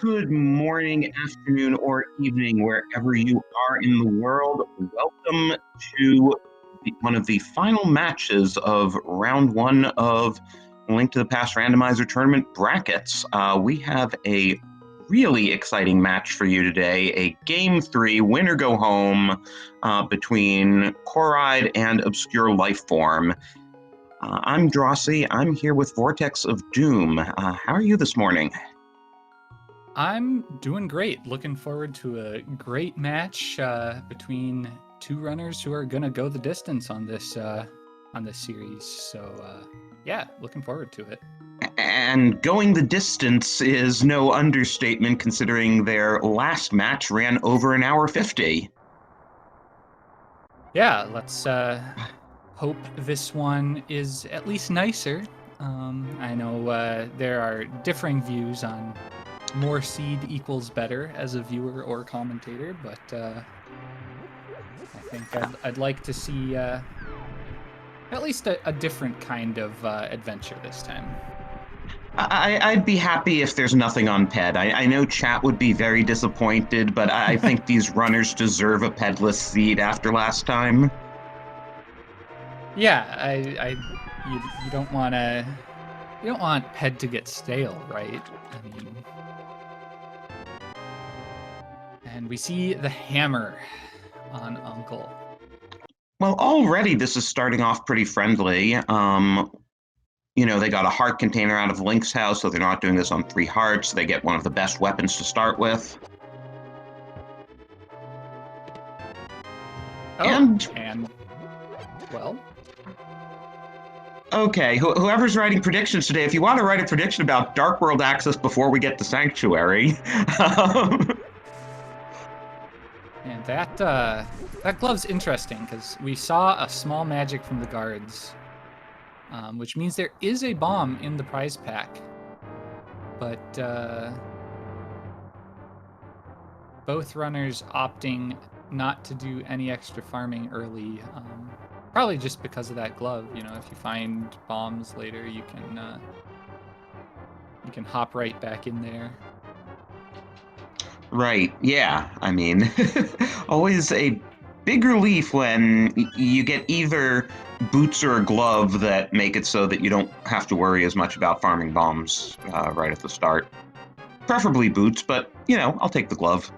Good morning, afternoon, or evening, wherever you are in the world. Welcome to one of the final matches of round one of Link to the Past Randomizer tournament brackets. We have a really exciting match for you today, a Game 3 winner go home between Corride and ObscureLifeForm. I'm Drosy. I'm here with Vortex of Doom. How are you this morning? I'm doing great. Looking forward to a great match between two runners who are gonna go the distance on this series. So yeah, looking forward to it. And going the distance is no understatement, considering their last match ran over an hour 50. Yeah, let's hope this one is at least nicer. I know there are differing views on more seed equals better as a viewer or commentator, but I think I'd like to see at least a different kind of adventure this time. I'd be happy if there's nothing on PED. I know chat would be very disappointed, but I think these runners deserve a PEDless seed after last time. Yeah, you don't want PED to get stale, right? I mean, and we see the hammer on Uncle. Well, already this is starting off pretty friendly. They got a heart container out of Link's house, so they're not doing this on 3 hearts. They get one of the best weapons to start with. Oh, and well. Okay, whoever's writing predictions today, if you want to write a prediction about Dark World access before we get to Sanctuary. And that glove's interesting because we saw a small magic from the guards, which means there is a bomb in the prize pack. But both runners opting not to do any extra farming early, probably just because of that glove. You know, if you find bombs later, you can hop right back in there. Right, yeah. I mean, always a big relief when you get either boots or a glove that make it so that you don't have to worry as much about farming bombs right at the start. Preferably boots, but, I'll take the glove.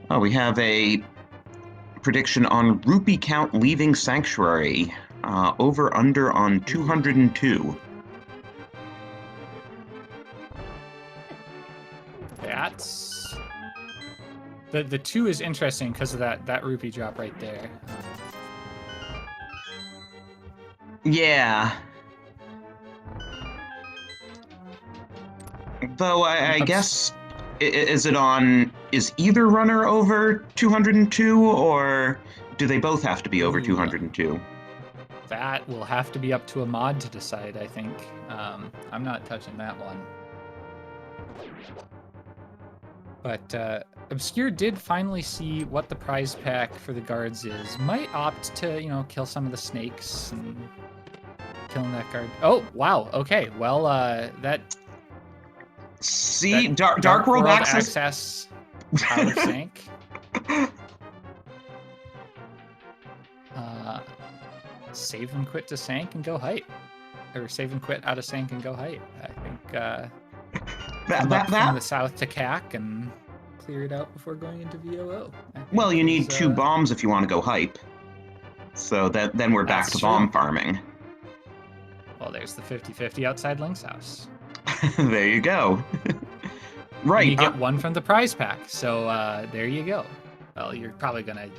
Oh, we have a prediction on rupee count leaving Sanctuary. Over under on 202. That's the 2 is interesting because of that rupee drop right there. Yeah. Though I guess, is either runner over 202, or do they both have to be over 202? That will have to be up to a mod to decide, I think. I'm not touching that one. But Obscure did finally see what the prize pack for the guards is. Might opt to, kill some of the snakes and killing that guard. Oh, wow. Okay. Well, that... See, Dark World access out of sync. Save and quit to Sank and go height. Or save and quit out of Sank and go height. I think from the south to CAC and clear it out before going into VOO. Well, you need 2 bombs if you want to go hype. So then we're back to bomb farming. Well, there's the 50-50 outside Link's house. There you go. Right. And you get 1 from the prize pack. So there you go. Well, you're probably going to,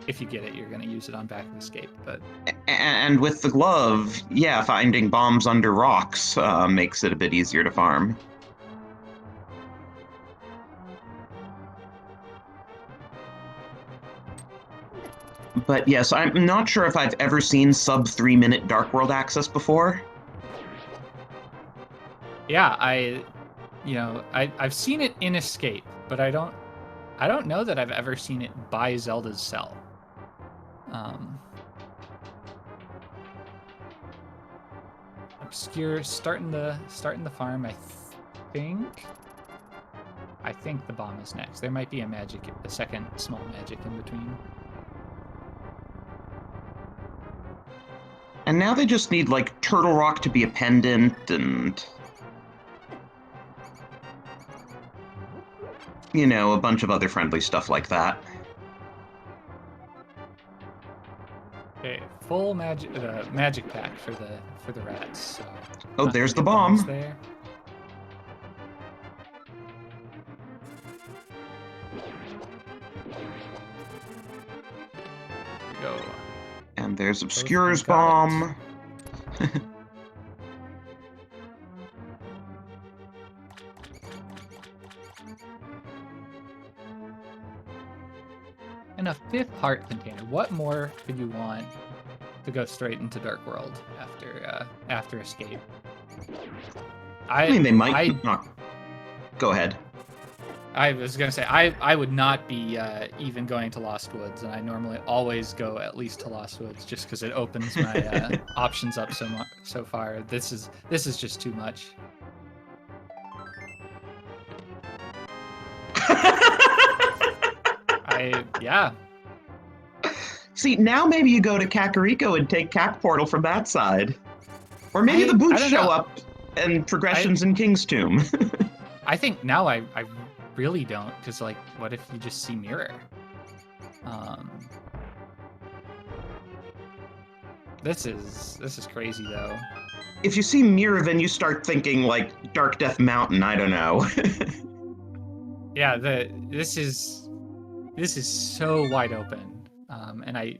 if you get it, you're going to use it on Back of Escape. But and with the glove, yeah, finding bombs under rocks makes it a bit easier to farm. But yes, I'm not sure if I've ever seen sub 3-minute Dark World access before. Yeah, I've seen it in Escape, but I don't know that I've ever seen it by Zelda's Cell. Obscure starting the farm. I think the bomb is next. There might be a second small magic in between. And now they just need, like, Turtle Rock to be a pendant and, you know, a bunch of other friendly stuff like that. Okay, full magic pack for the rats. So Oh, there's the bomb. There. Go. And there's Obscure's bomb. And a 5th heart container. What more could you want to go straight into Dark World after escape? I mean, they might not. Go ahead. I was gonna say I would not be even going to Lost Woods, and I normally always go at least to Lost Woods just because it opens my options up so far. This is just too much. Yeah. See, now maybe you go to Kakariko and take Cack Portal from that side. Or maybe the boots show up and progressions in King's Tomb. I think now I really don't, because, like, what if you just see Mirror? This is crazy, though. If you see Mirror, then you start thinking, like, Dark Death Mountain, I don't know. Yeah, this is so wide open. And I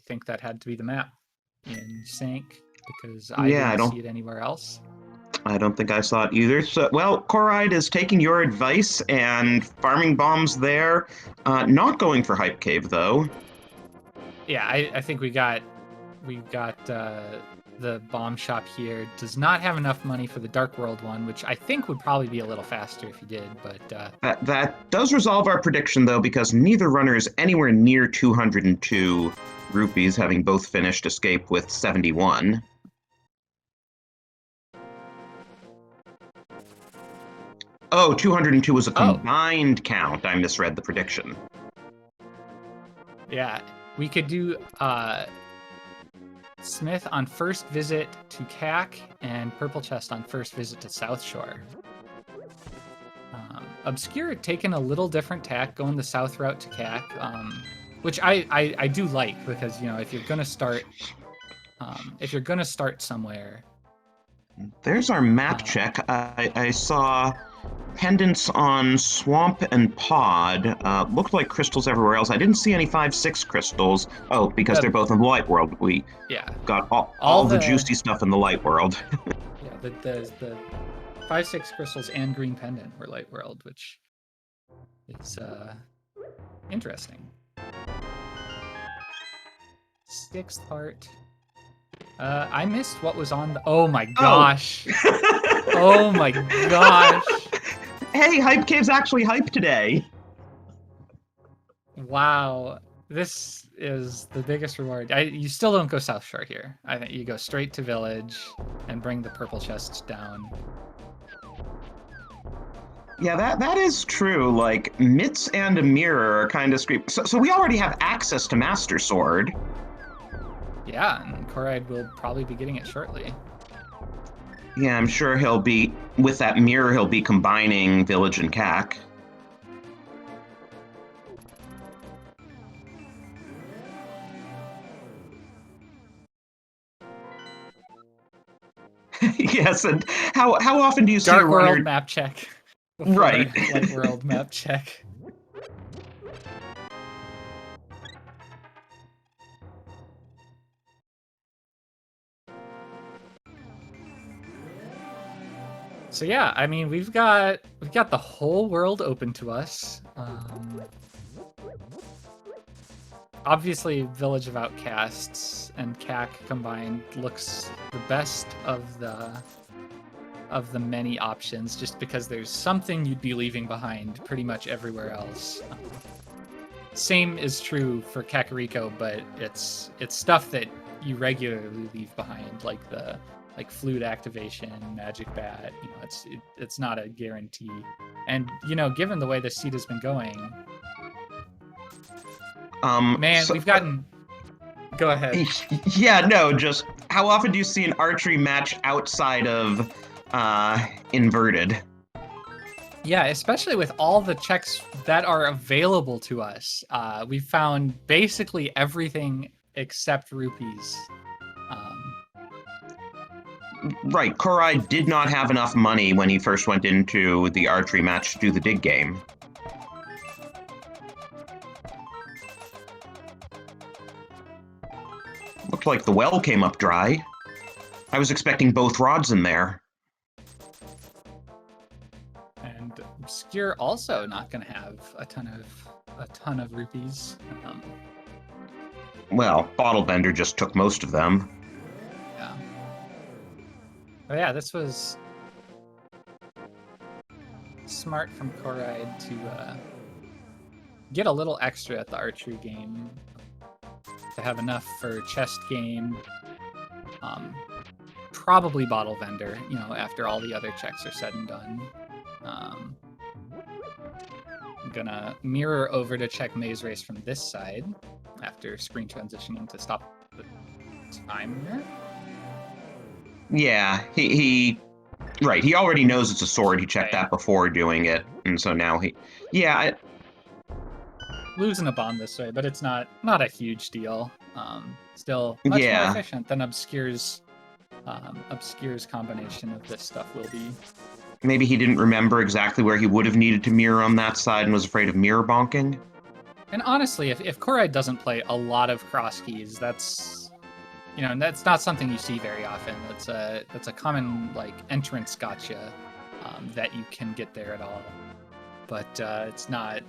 think that had to be the map in Sync, because I didn't see it anywhere else. I don't think I saw it either. So, well, Corride is taking your advice and farming bombs there. Not going for Hype Cave, though. Yeah, I think we got the bomb shop here. Does not have enough money for the Dark World one, which I think would probably be a little faster if you did, but... That does resolve our prediction, though, because neither runner is anywhere near 202 rupees, having both finished Escape with 71. Oh, 202 was a combined count. I misread the prediction. Yeah, we could do Smith on first visit to CAC and Purple Chest on first visit to South Shore. Obscure taking a little different tack, going the south route to CAC, which I do like, because, you know, if you're gonna start somewhere. There's our map check. I saw pendants on Swamp and Pod. Looked like crystals everywhere else. I didn't see any 5-6 crystals. Oh, because they're both in the Light World. We got all the juicy stuff in the Light World. Yeah, the 5-6 crystals and green pendant were Light World, which is interesting. 6th heart. I missed what was on the... Oh my gosh. Oh my gosh. Hey, Hype Cave's actually hype today. Wow. This is the biggest reward. You still don't go South Shore here. I think you go straight to Village and bring the Purple Chest down. Yeah, that is true. Like, Mitz and a Mirror are kind of screaming. So we already have access to Master Sword. Yeah, and Corride will probably be getting it shortly. Yeah, I'm sure he'll be, with that Mirror, he'll be combining Village and CAC. Yes, and how often do you see Dark a runner... World map check. Right. Light World map check. So yeah, I mean, we've got the whole world open to us. Obviously, Village of Outcasts and CAC combined looks the best of the many options, just because there's something you'd be leaving behind pretty much everywhere else. Same is true for Kakariko, but it's stuff that you regularly leave behind, like the flute activation, magic bat. It's not a guarantee. And given the way the seed has been going, man, we've gotten. Go ahead. Yeah, no, just how often do you see an archery match outside of inverted? Yeah, especially with all the checks that are available to us. We've found basically everything except rupees. Right, Corride did not have enough money when he first went into the archery match to do the dig game. Looked like the well came up dry. I was expecting both rods in there. And Obscure also not going to have a ton of rupees. Well, Bottle Bender just took most of them. Yeah. But yeah, this was smart from Corride to get a little extra at the archery game, to have enough for chest game, probably Bottle Vendor, after all the other checks are said and done. I'm gonna mirror over to check Maze Race from this side after screen transitioning to stop the timer. Yeah, he right, he already knows it's a sword. He checked that before doing it, and so now losing a bomb this way, but it's not a huge deal. Still much more efficient than Obscure's combination of this stuff will be. Maybe he didn't remember exactly where he would have needed to mirror on that side and was afraid of mirror bonking. And honestly, if Corride doesn't play a lot of cross keys, that's not something you see very often. That's a common entrance gotcha that you can get there at all. But it's not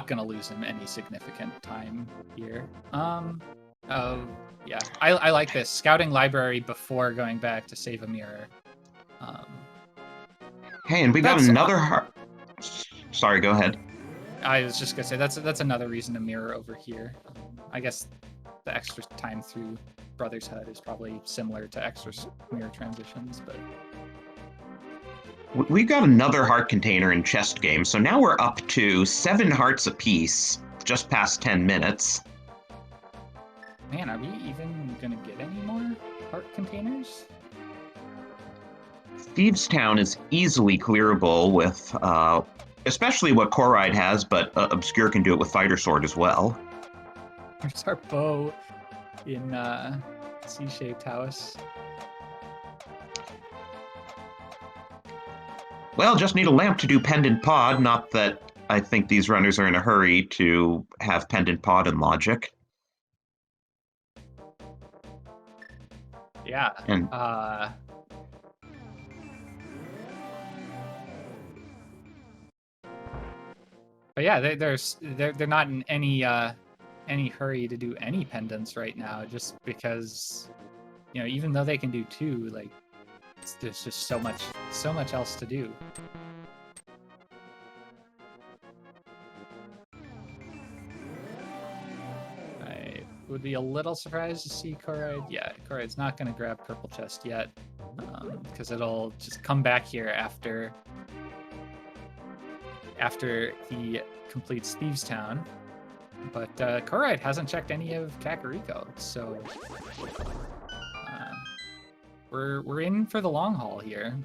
gonna lose him any significant time here. Yeah, I like this scouting library before going back to save a mirror. Hey, and we got another Sorry, go ahead. I was just gonna say that's another reason to mirror over here. I guess the extra time through Brother's Hut is probably similar to extra mirror transitions, but we've got another heart container in chest game, so now we're up to 7 hearts apiece, just past 10 minutes. Man, are we even gonna get any more heart containers? Thieves Town is easily clearable with, especially what Corride has, but Obscure can do it with Fighter Sword as well. There's our bow in C-shaped house. Well, just need a lamp to do Pendant Pod, not that I think these runners are in a hurry to have Pendant Pod and logic. Yeah. And but yeah, they're not in any hurry to do any pendants right now, just because even though they can do 2, there's just so much else to do. I would be a little surprised to see Corride. Yeah, Corride's not going to grab Purple Chest yet, because it'll just come back here after he completes Thieves Town. But Corride hasn't checked any of Kakariko, so we're in for the long haul here.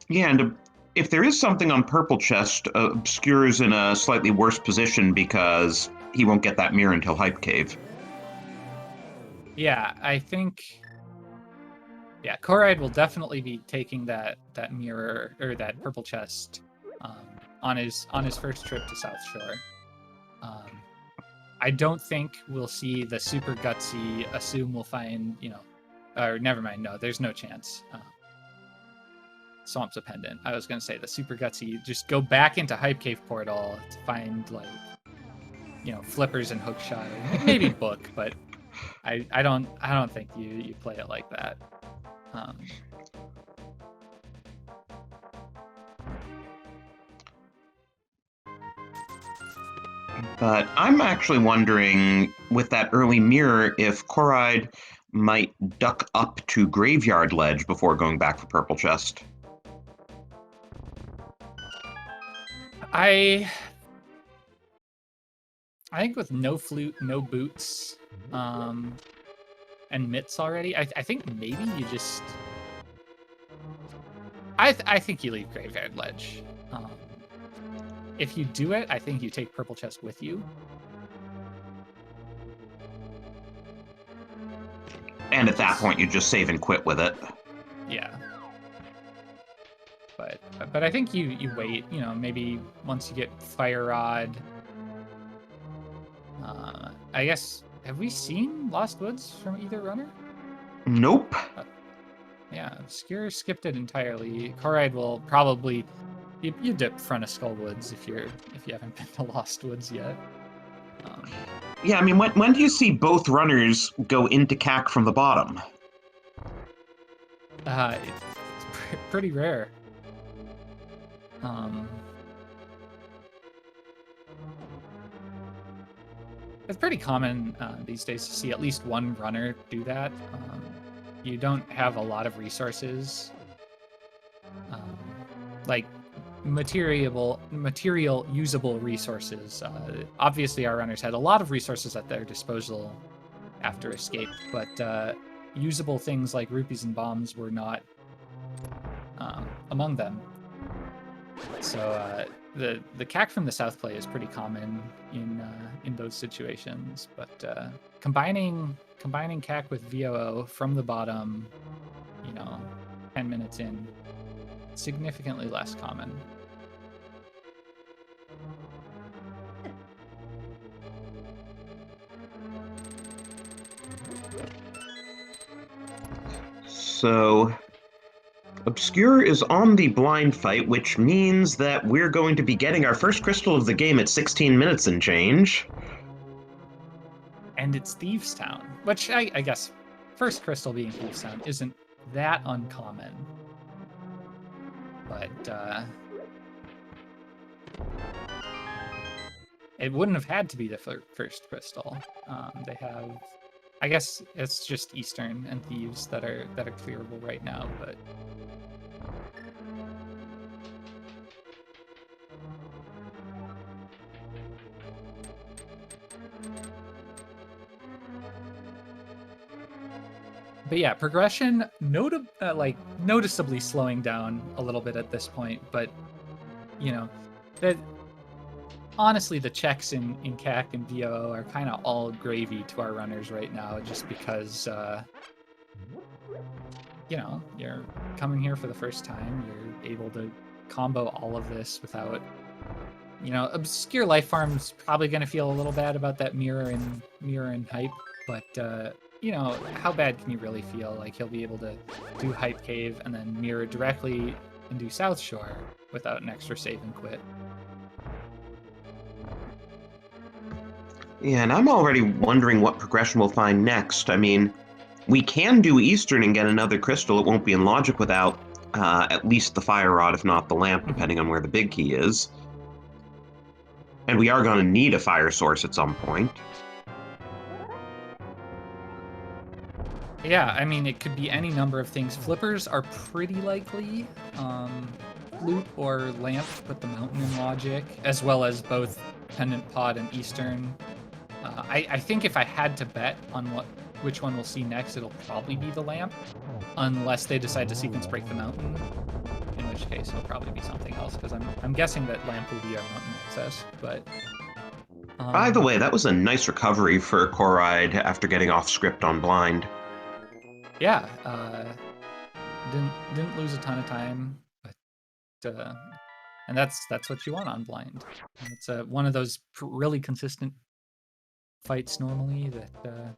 Yeah, and if there is something on Purple Chest, Obscure's in a slightly worse position because he won't get that mirror until Hype Cave. Yeah, I think. Yeah, Corride will definitely be taking that mirror or that Purple Chest on his first trip to South Shore. I don't think we'll see the super gutsy assume we'll find, or never mind. No, there's no chance. Swamp's a pendant. I was going to say the super gutsy, just go back into Hype Cave Portal to find flippers and hookshot. Maybe book, but I don't think you play it like that. But I'm actually wondering, with that early mirror, if Corride might duck up to Graveyard Ledge before going back for Purple Chest. I think with no flute, no boots, and mitts already, I think maybe you just... I think you leave Graveyard Ledge. If you do it, I think you take Purple Chest with you. And at that point, you just save and quit with it. Yeah. But I think you wait, you know, maybe once you get Fire Rod. I guess, have we seen Lost Woods from either runner? Nope. Yeah, Obscure skipped it entirely. Corride will probably you dip front of Skull Woods if you haven't been to Lost Woods yet. Yeah, I mean, when do you see both runners go into CAC from the bottom? It's pretty rare. It's pretty common these days to see at least one runner do that. You don't have a lot of resources, like material usable resources. Obviously, our runners had a lot of resources at their disposal after escape, but usable things like rupees and bombs were not among them. So the CAC from the south play is pretty common in those situations, but combining CAC with VOO from the bottom, 10 minutes in, significantly less common. So, Obscure is on the blind fight, which means that we're going to be getting our first crystal of the game at 16 minutes and change. And it's Thieves Town, which I guess first crystal being Thieves Town isn't that uncommon. But it wouldn't have had to be the first crystal. They have, I guess it's just Eastern and Thieves that are clearable right now, but yeah, progression noticeably slowing down a little bit at this point, but that honestly the checks in CAC and VOO are kind of all gravy to our runners right now, just because you're coming here for the first time, you're able to combo all of this without ObscureLifeForm's probably going to feel a little bad about that mirror and hype, but how bad can you really feel? Like, he'll be able to do Hype Cave and then mirror directly and do South Shore without an extra save and quit. Yeah, and I'm already wondering what progression we'll find next. I mean, we can do Eastern and get another crystal. It won't be in Logic without at least the Fire Rod, if not the Lamp, depending on where the big key is. And we are going to need a fire source at some point. Yeah, I mean, it could be any number of things. Flippers are pretty likely. Flute or Lamp put the Mountain in Logic, as well as both Pendant Pod and Eastern. I think if I had to bet on which one we'll see next, it'll probably be the Lamp, unless they decide to sequence break the Mountain, in which case it'll probably be something else, because I'm guessing that Lamp will be our Mountain access, but... By the way, that was a nice recovery for Corride after getting off script on blind. Yeah, didn't lose a ton of time, but and that's what you want on blind. And it's one of those really consistent fights normally that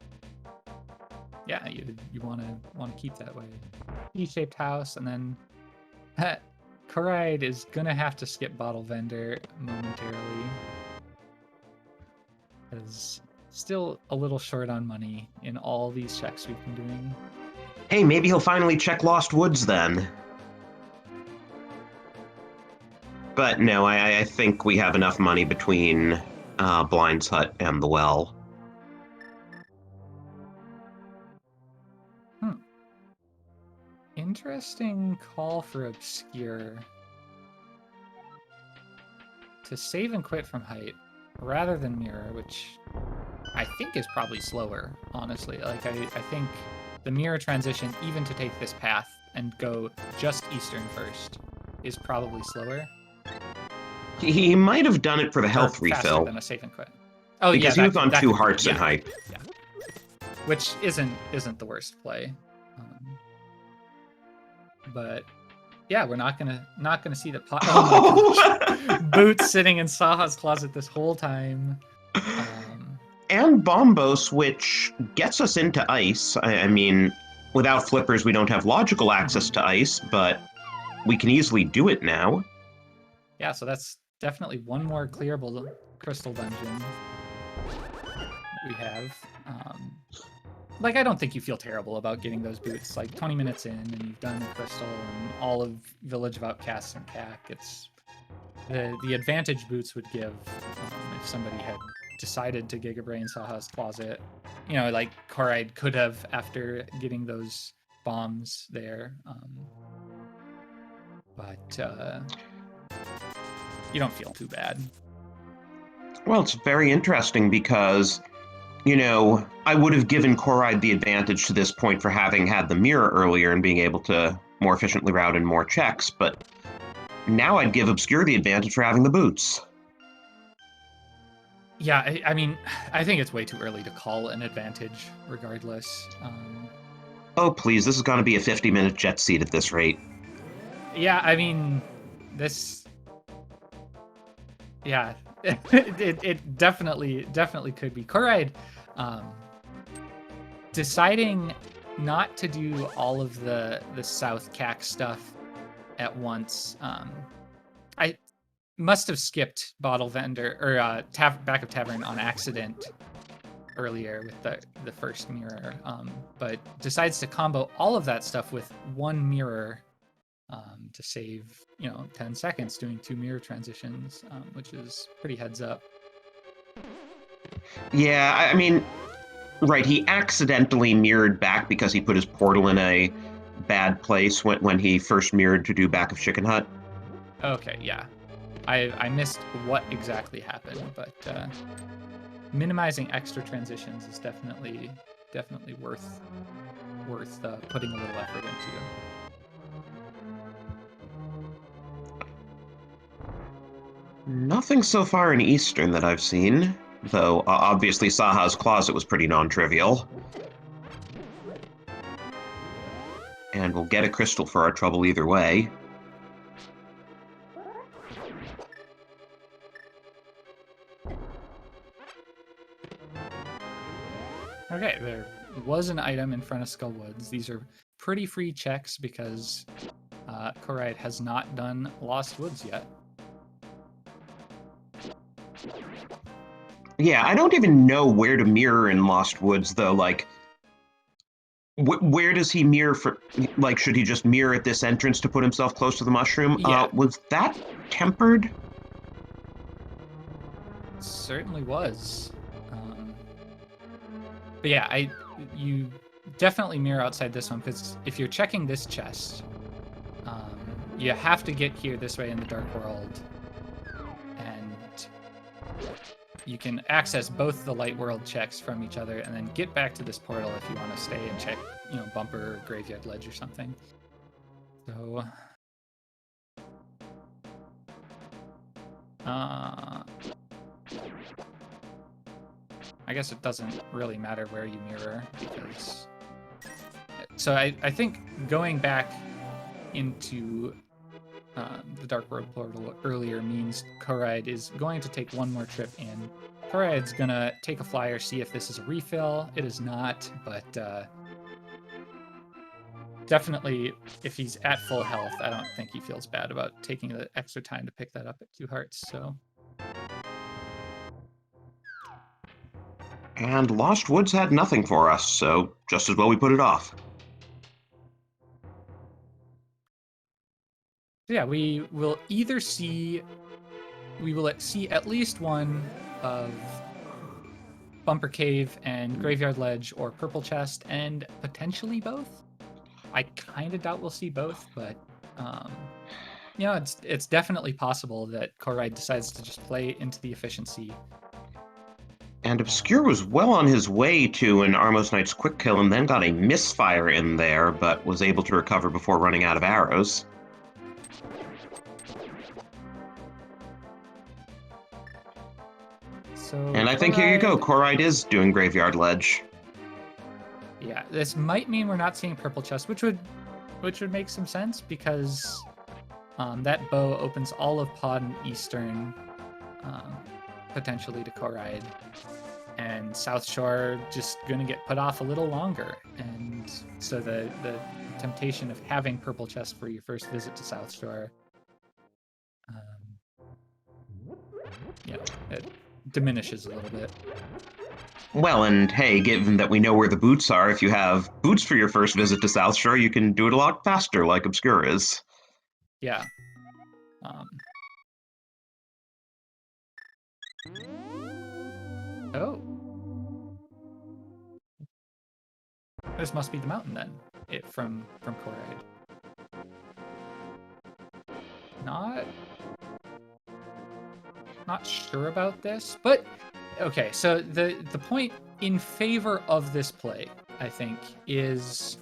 yeah, you want to keep that way. T-shaped house, and then Corride is gonna have to skip Bottle Vendor momentarily, because still a little short on money in all these checks we've been doing. Hey, maybe he'll finally check Lost Woods then. But no, I think we have enough money between Blind's Hut and the well. Interesting call for Obscure. To save and quit from height rather than mirror, which I think is probably slower, honestly. Like, I think the mirror transition, even to take this path and go just Eastern first, is probably slower. He might have done it for the health Faster refill. than a save and quit. Oh, because yeah, he was on 2 hearts in hype. Yeah. Which isn't the worst play. But yeah, we're not gonna see the pot. Oh my gosh. Boots sitting in Saha's closet this whole time. And Bombos, which gets us into ice. I mean, without flippers, we don't have logical access to ice, but we can easily do it now. Yeah, so that's definitely one more clearable crystal dungeon we have. Like, I don't think you feel terrible about getting those boots. Like, 20 minutes in, and you've done the crystal and all of Village of Outcasts and CAC. It's the advantage boots would give if somebody had decided to Gigabrain Saha's closet. You know, like Corride could have after getting those bombs there. But you don't feel too bad. Well, it's very interesting because, you know, I would have given Corride the advantage to this point for having had the mirror earlier and being able to more efficiently route in more checks, but now I'd give Obscure the advantage for having the boots. Yeah, I mean, I think it's way too early to call an advantage, regardless. Oh, please, this is going to be a 50-minute jet seat at this rate. Yeah, I mean, this... Yeah, it definitely could be. Corride, deciding not to do all of the South CAC stuff at once. I must have skipped Bottle Vendor or Back of Tavern on accident earlier with the first mirror, but decides to combo all of that stuff with one mirror to save 10 seconds doing 2 mirror transitions, which is pretty heads up. Yeah, I mean, right, he accidentally mirrored back because he put his portal in a bad place when he first mirrored to do Back of Chicken Hut. Okay, yeah. I missed what exactly happened, but minimizing extra transitions is definitely worth putting a little effort into. Nothing so far in Eastern that I've seen, though obviously Saha's closet was pretty non-trivial. And we'll get a crystal for our trouble either way. Okay, there was an item in front of Skull Woods. These are pretty free checks because Corride has not done Lost Woods yet. Yeah, I don't even know where to mirror in Lost Woods, though. Like, where does he mirror for? Like, should he just mirror at this entrance to put himself close to the mushroom? Yeah. Was that tempered? Certainly was. But yeah, you definitely mirror outside this one, because if you're checking this chest, you have to get here this way in the Dark World, and you can access both the Light World checks from each other, and then get back to this portal if you want to stay and check, Bumper or Graveyard Ledge or something. So, I guess it doesn't really matter where you mirror, because... So I think going back into the Dark World portal earlier means Corride is going to take one more trip in. Corride's going to take a flyer, see if this is a refill. It is not, but definitely if he's at full health, I don't think he feels bad about taking the extra time to pick that up at 2 hearts, so... And Lost Woods had nothing for us, so just as well we put it off. Yeah, we will see at least one of Bumper Cave and Graveyard Ledge or Purple Chest, and potentially both. I kind of doubt we'll see both, but you know, it's definitely possible that Corride decides to just play into the efficiency. And Obscure was well on his way to an Armos Knight's quick kill and then got a misfire in there, but was able to recover before running out of arrows. So And I think here you go, Corride is doing Graveyard Ledge. Yeah, this might mean we're not seeing Purple Chest, which would make some sense because that bow opens all of Pod and Eastern potentially to Corride, and South Shore just gonna get put off a little longer, and so the temptation of having Purple Chest for your first visit to South Shore, you know, it diminishes a little bit. Well, and hey, given that we know where the boots are, if you have boots for your first visit to South Shore, you can do it a lot faster, like Obscure is. Yeah. Oh. This must be the mountain then, from Corride. Not sure about this, but okay, so the point in favor of this play, I think, is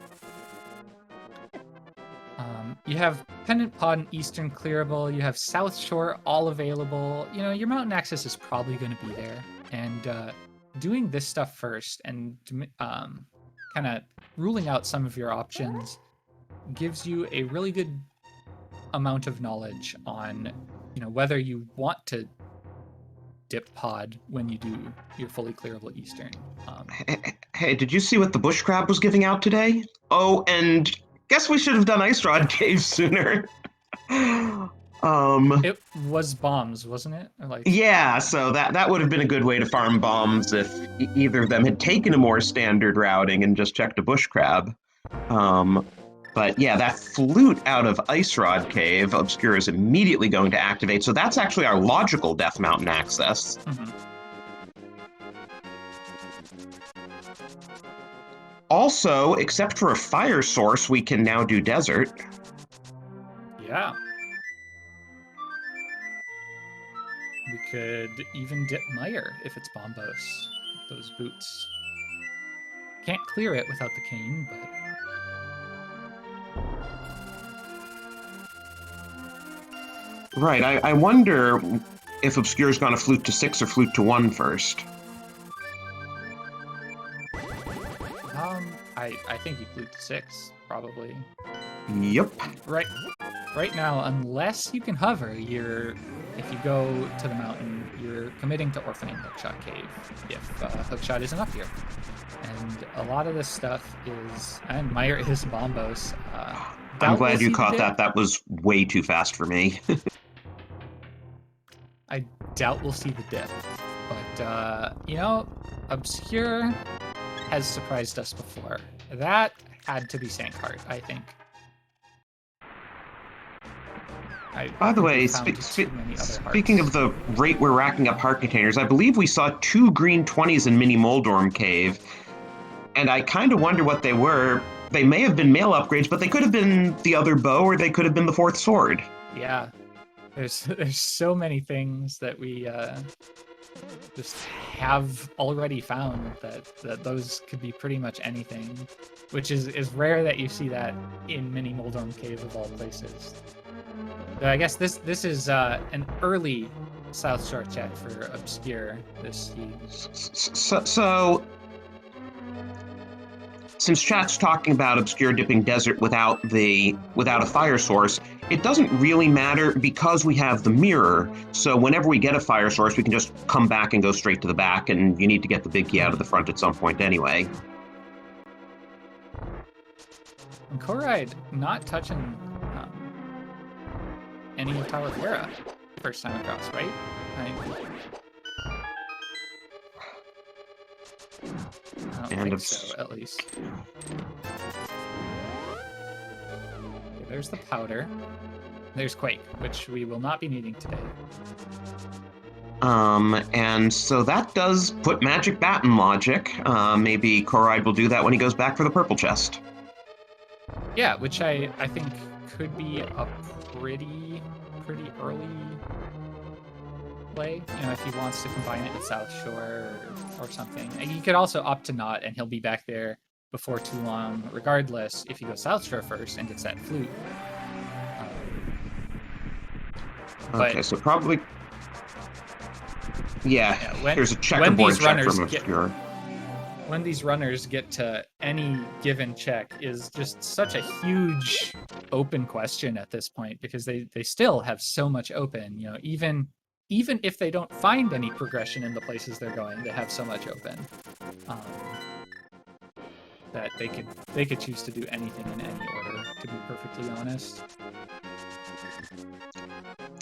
you have Pendant Pod and Eastern clearable, you have South Shore all available. You know, your mountain access is probably going to be there, and doing this stuff first and kind of ruling out some of your options gives you a really good amount of knowledge on, you know, whether you want to dip Pod when you do your fully clearable Eastern. Hey, did you see what the bush crab was giving out today? Oh, and guess we should have done Ice Rod Cave sooner. It was bombs, wasn't it? Or like, yeah, so that would have been a good way to farm bombs if either of them had taken a more standard routing and just checked a bush crab. But yeah, that flute out of Ice Rod Cave, Obscure is immediately going to activate, so that's actually our logical Death Mountain access. Mm-hmm. Also, except for a fire source, we can now do desert. Yeah. We could even dip Mire if it's Bombos. Those boots. Can't clear it without the cane, but... Right, I wonder if Obscure's gone to flute to 6 or flute to 1 first. I think you flute to 6, probably. Yep. Right now, unless you can hover, if you go to the mountain, you're committing to orphaning Hookshot Cave if Hookshot isn't up here. And a lot of this stuff is, and Mire is Bombos. I'm glad you caught that. That was way too fast for me. I doubt we'll see the dip, but you know, Obscure has surprised us before. That had to be Sankheart, I think. By the way, speaking of the rate we're racking up heart containers, I believe we saw 2 green 20s in Mini Moldorm Cave, and I kind of wonder what they were. They may have been mail upgrades, but they could have been the other bow, or they could have been the 4th sword. Yeah, there's so many things that we just have already found that those could be pretty much anything, which is rare that you see that in Mini Moldorm Cave of all places. So I guess this is an early South Shore check for Obscure this seed. So since chat's talking about Obscure dipping desert without a fire source, it doesn't really matter because we have the mirror. So whenever we get a fire source, we can just come back and go straight to the back, and you need to get the big key out of the front at some point anyway. And Corride not touching any of Tower Clara first time across, right? I don't think so, at least. Okay, there's the powder. There's Quake, which we will not be needing today. And so that does put Magic Bat in logic. Maybe Corride will do that when he goes back for the purple chest. Yeah, which I think could be a pretty early play. You know, if he wants to combine it with South Shore or something. And he could also opt to not, and he'll be back there before too long, regardless if he goes South Shore first and gets that flute. Okay, so probably... Yeah, here's a checkerboard check from Obscure. When these runners get to any given check is just such a huge open question at this point, because they still have so much open. You know, even if they don't find any progression in the places they're going, they have so much open that they could choose to do anything in any order, to be perfectly honest.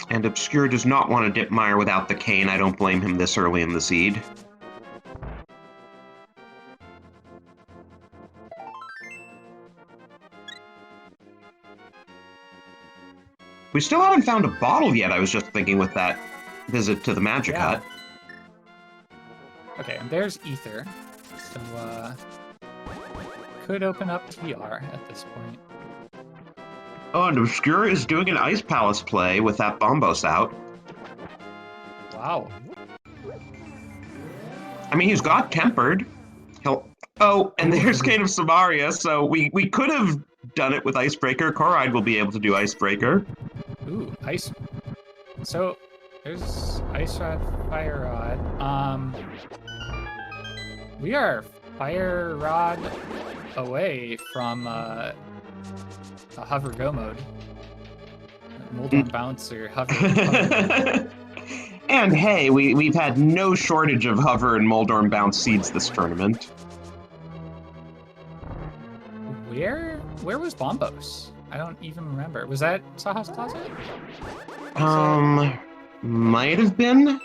And Obscure does not want to dip Mire without the cane. I don't blame him this early in the seed. We still haven't found a bottle yet, I was just thinking, with that visit to the Magic Hut. Okay, and there's Ether. So, could open up TR at this point. Oh, and Obscure is doing an Ice Palace play with that Bombos out. Wow. I mean, he's got Tempered. Oh, and there's Cane of Samaria, so we could have done it with Icebreaker. Corride will be able to do Icebreaker. Ooh, Ice. So, there's Ice Rod, Fire Rod. We are Fire Rod away from a hover go mode. Mold on bounce or hover. And hey, we've had no shortage of hover and Moldorm bounce seeds this tournament. Where was Bombos? I don't even remember. Was that Saha's Closet? Might have been.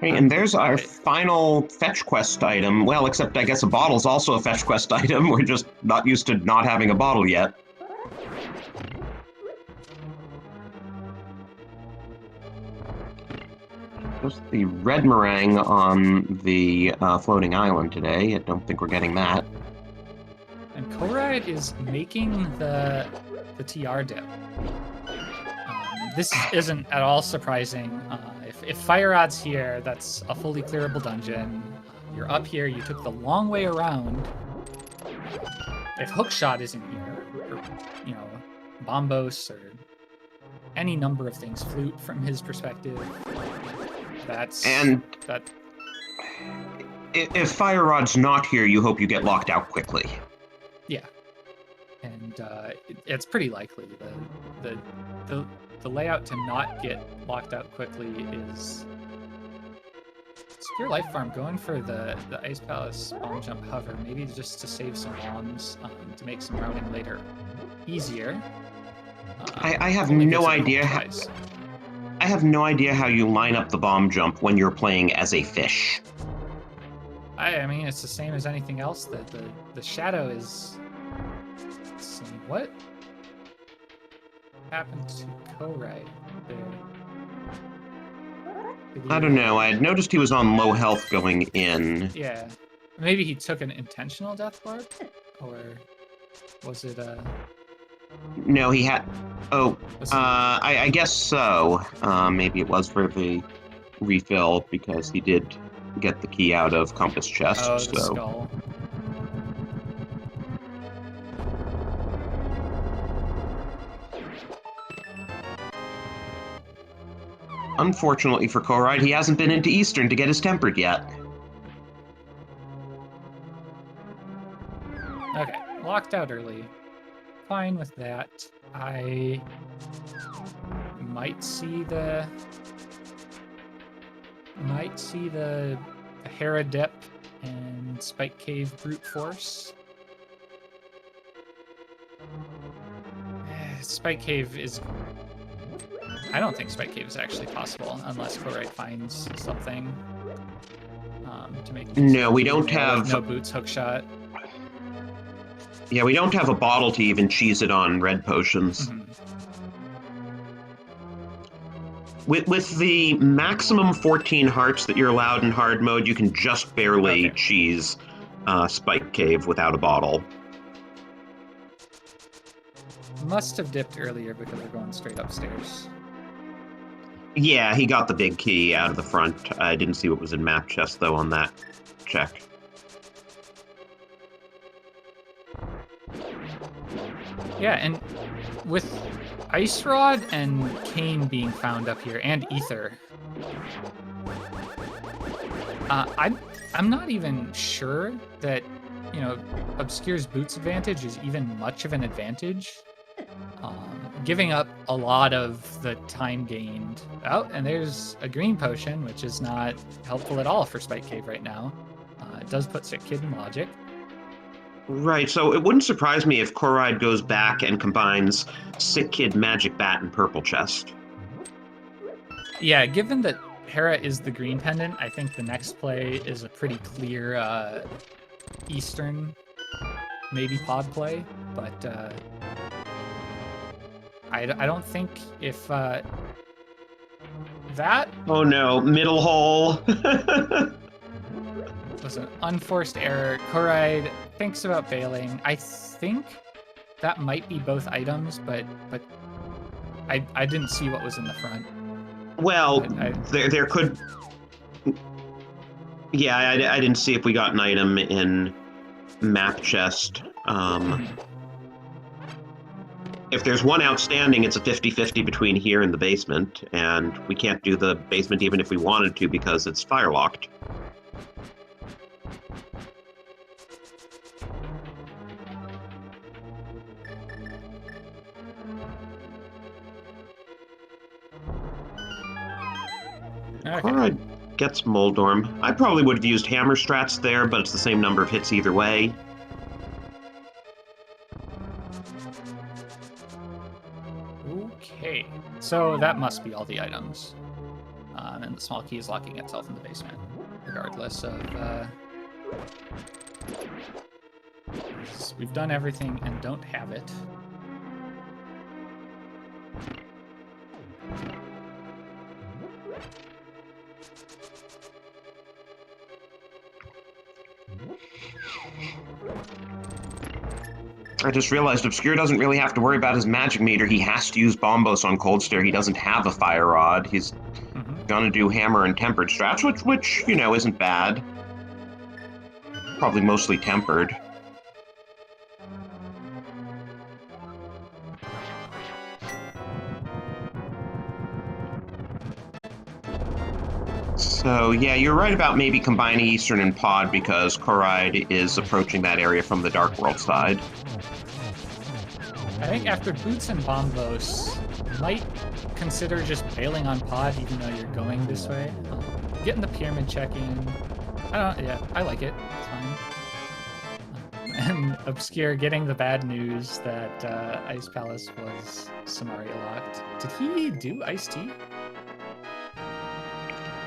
Hey, and there's our final fetch quest item. Well, except I guess a bottle's also a fetch quest item. We're just not used to not having a bottle yet. There's the red meringue on the floating island today. I don't think we're getting that. And Corride is making the TR dip. This isn't at all surprising. If Fire Rod's here, that's a fully clearable dungeon. You're up here, you took the long way around. If Hookshot isn't here, or, you know, Bombos, or any number of things, Flute from his perspective, if Fire Rod's not here, you hope you get locked out quickly. Yeah. And it's pretty likely. The layout to not get locked out quickly is ObscureLifeForm going for the Ice Palace Bomb Jump Hover, maybe just to save some bombs, to make some routing later easier. I have no idea I have no idea how you line up the bomb jump when you're playing as a fish. I mean, it's the same as anything else. The shadow is... Let's see, what happened to Corride there? I don't know. I had noticed he was on low health going in. Yeah. Maybe he took an intentional death barb? Or was it No, he had... Oh, I guess so. Maybe it was for the refill, because he did get the key out of Compass Chest. Oh, the skull. Unfortunately for Corride, he hasn't been into Eastern to get his Tempered yet. Okay, locked out early. Fine with that. I might see the Hera Dip and Spike Cave Brute Force. Spike Cave is... I don't think Spike Cave is actually possible unless Corride finds something to make... No, we don't have... No boots, hookshot. Yeah, we don't have a bottle to even cheese it on red potions. Mm-hmm. With the maximum 14 hearts that you're allowed in hard mode, you can just barely Okay. cheese Spike Cave without a bottle. Must have dipped earlier because we're going straight upstairs. Yeah, he got the big key out of the front. I didn't see what was in map chest, though, on that check. Yeah, and with Ice Rod and Cane being found up here, and Ether, I'm not even sure that, Obscure's Boots advantage is even much of an advantage. Giving up a lot of the time gained. Oh, and there's a green potion, which is not helpful at all for Spike Cave right now. It does put Sick Kid in logic. Right, so it wouldn't surprise me if Corride goes back and combines Sick Kid, Magic Bat, and Purple Chest. Yeah, given that Hera is the green pendant, I think the next play is a pretty clear Eastern, maybe pod play, but I don't think if that... Oh no, middle hole. was an unforced error. Corride thinks about bailing. I think that might be both items, but I didn't see what was in the front. Well, there could... Yeah, I didn't see if we got an item in map chest. If there's one outstanding, it's a 50-50 between here and the basement, and we can't do the basement even if we wanted to because it's fire-locked. Okay. Corride gets Moldorm. I probably would have used Hammer Strats there, but it's the same number of hits either way. Okay, so that must be all the items. And the small key is locking itself in the basement, regardless of... we've done everything and don't have it. I just realized Obscure doesn't really have to worry about his magic meter. He has to use Bombos on Cold Stare. He doesn't have a Fire Rod. He's gonna do Hammer and Tempered Strats, which isn't bad. Probably mostly Tempered. So, yeah, you're right about maybe combining Eastern and Pod because Corride is approaching that area from the Dark World side. I think after Boots and Bombos, might consider just bailing on Pod even though you're going this way. Getting the pyramid check in. I like it. It's fine. And Obscure getting the bad news that Ice Palace was Samaria locked. Did he do Iced Tea?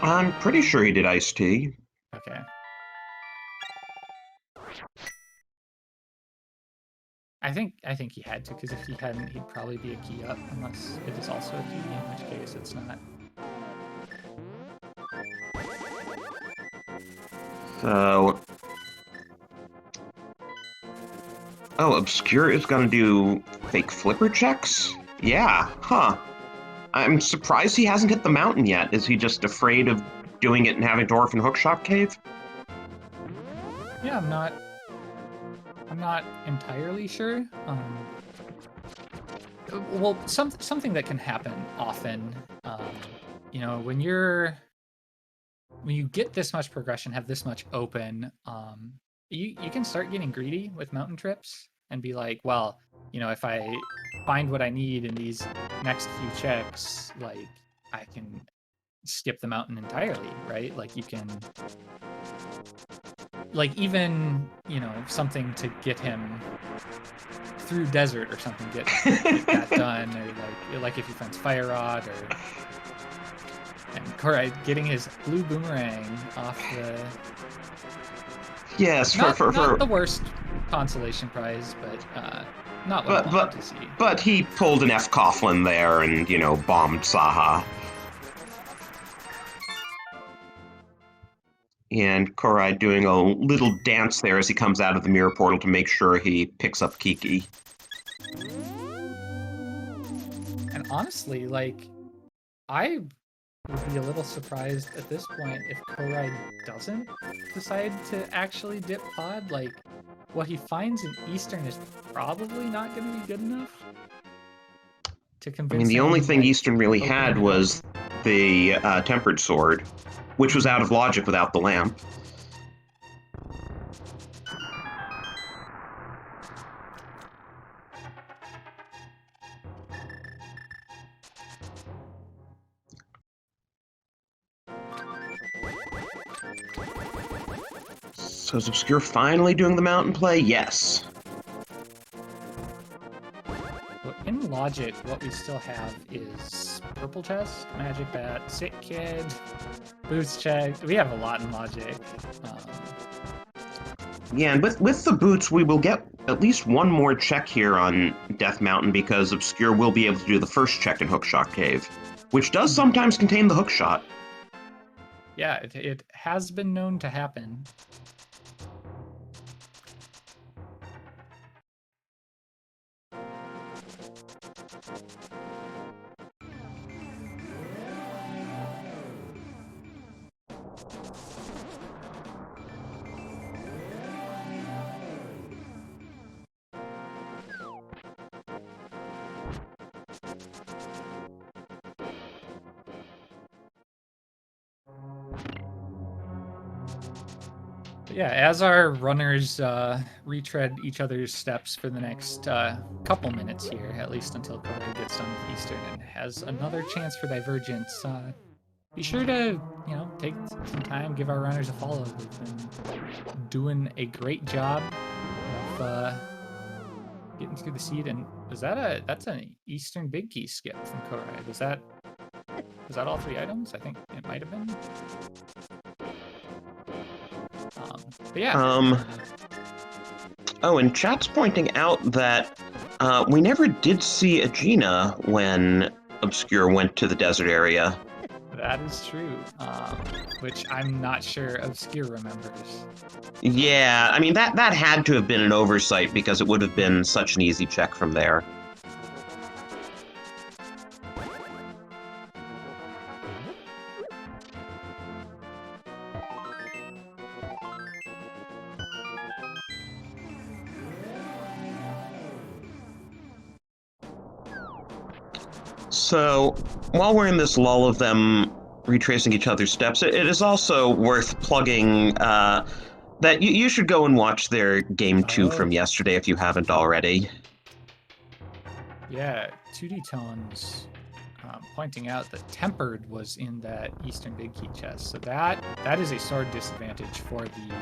I'm pretty sure he did Iced Tea. Okay. I think he had to, because if he hadn't, he'd probably be a key up, unless it is also a key, in which case it's not. So... Oh, Obscure is gonna do fake flipper checks? Yeah, huh. I'm surprised he hasn't hit the mountain yet. Is he just afraid of doing it and having to orphan Hookshot Cave? Yeah, I'm not entirely sure. Well, something that can happen often, when you get this much progression, have this much open, you can start getting greedy with mountain trips and be like, well, if I find what I need in these next few checks, like, I can skip the mountain entirely, right? Like, you can... Like, even, something to get him through desert or something, get that done, or like if he finds Fire Rod, and Corride getting his blue boomerang off the... Yes, not the worst consolation prize, but not what I wanted to see. But he pulled an F. Coughlin there and, bombed Saha. And Corride doing a little dance there as he comes out of the mirror portal to make sure he picks up Kiki. And honestly, like, I would be a little surprised at this point if Corride doesn't decide to actually dip pod. Like, what he finds in Eastern is probably not going to be good enough to convince I mean, the him, only thing like, Eastern really open had it was the Tempered Sword, which was out of logic without the lamp. So is Obscure finally doing the mountain play? Yes. But in logic, what we still have is purple chest, magic bat, sick kid, boots check. We have a lot in logic. Yeah, and with the boots, we will get at least one more check here on Death Mountain because Obscure will be able to do the first check in Hookshot Cave, which does sometimes contain the hookshot. Yeah, it has been known to happen. But yeah, as our runners retread each other's steps for the next couple minutes here, at least until Corride gets done with Eastern and has another chance for divergence, be sure to, take some time, give our runners a follow. They've been doing a great job of getting through the seed. And that's an Eastern big key skip from Corride. Was that all 3 items? I think it might have been. But yeah. Oh, and chat's pointing out that we never did see Aegina when Obscure went to the desert area. That is true, which I'm not sure Obscure remembers. Yeah, I mean, that had to have been an oversight because it would have been such an easy check from there. So, while we're in this lull of them retracing each other's steps, it is also worth plugging that you should go and watch their Game 2 from yesterday if you haven't already. Yeah, 2D Tones pointing out that Tempered was in that Eastern Big Key chest. So that is a sword disadvantage for the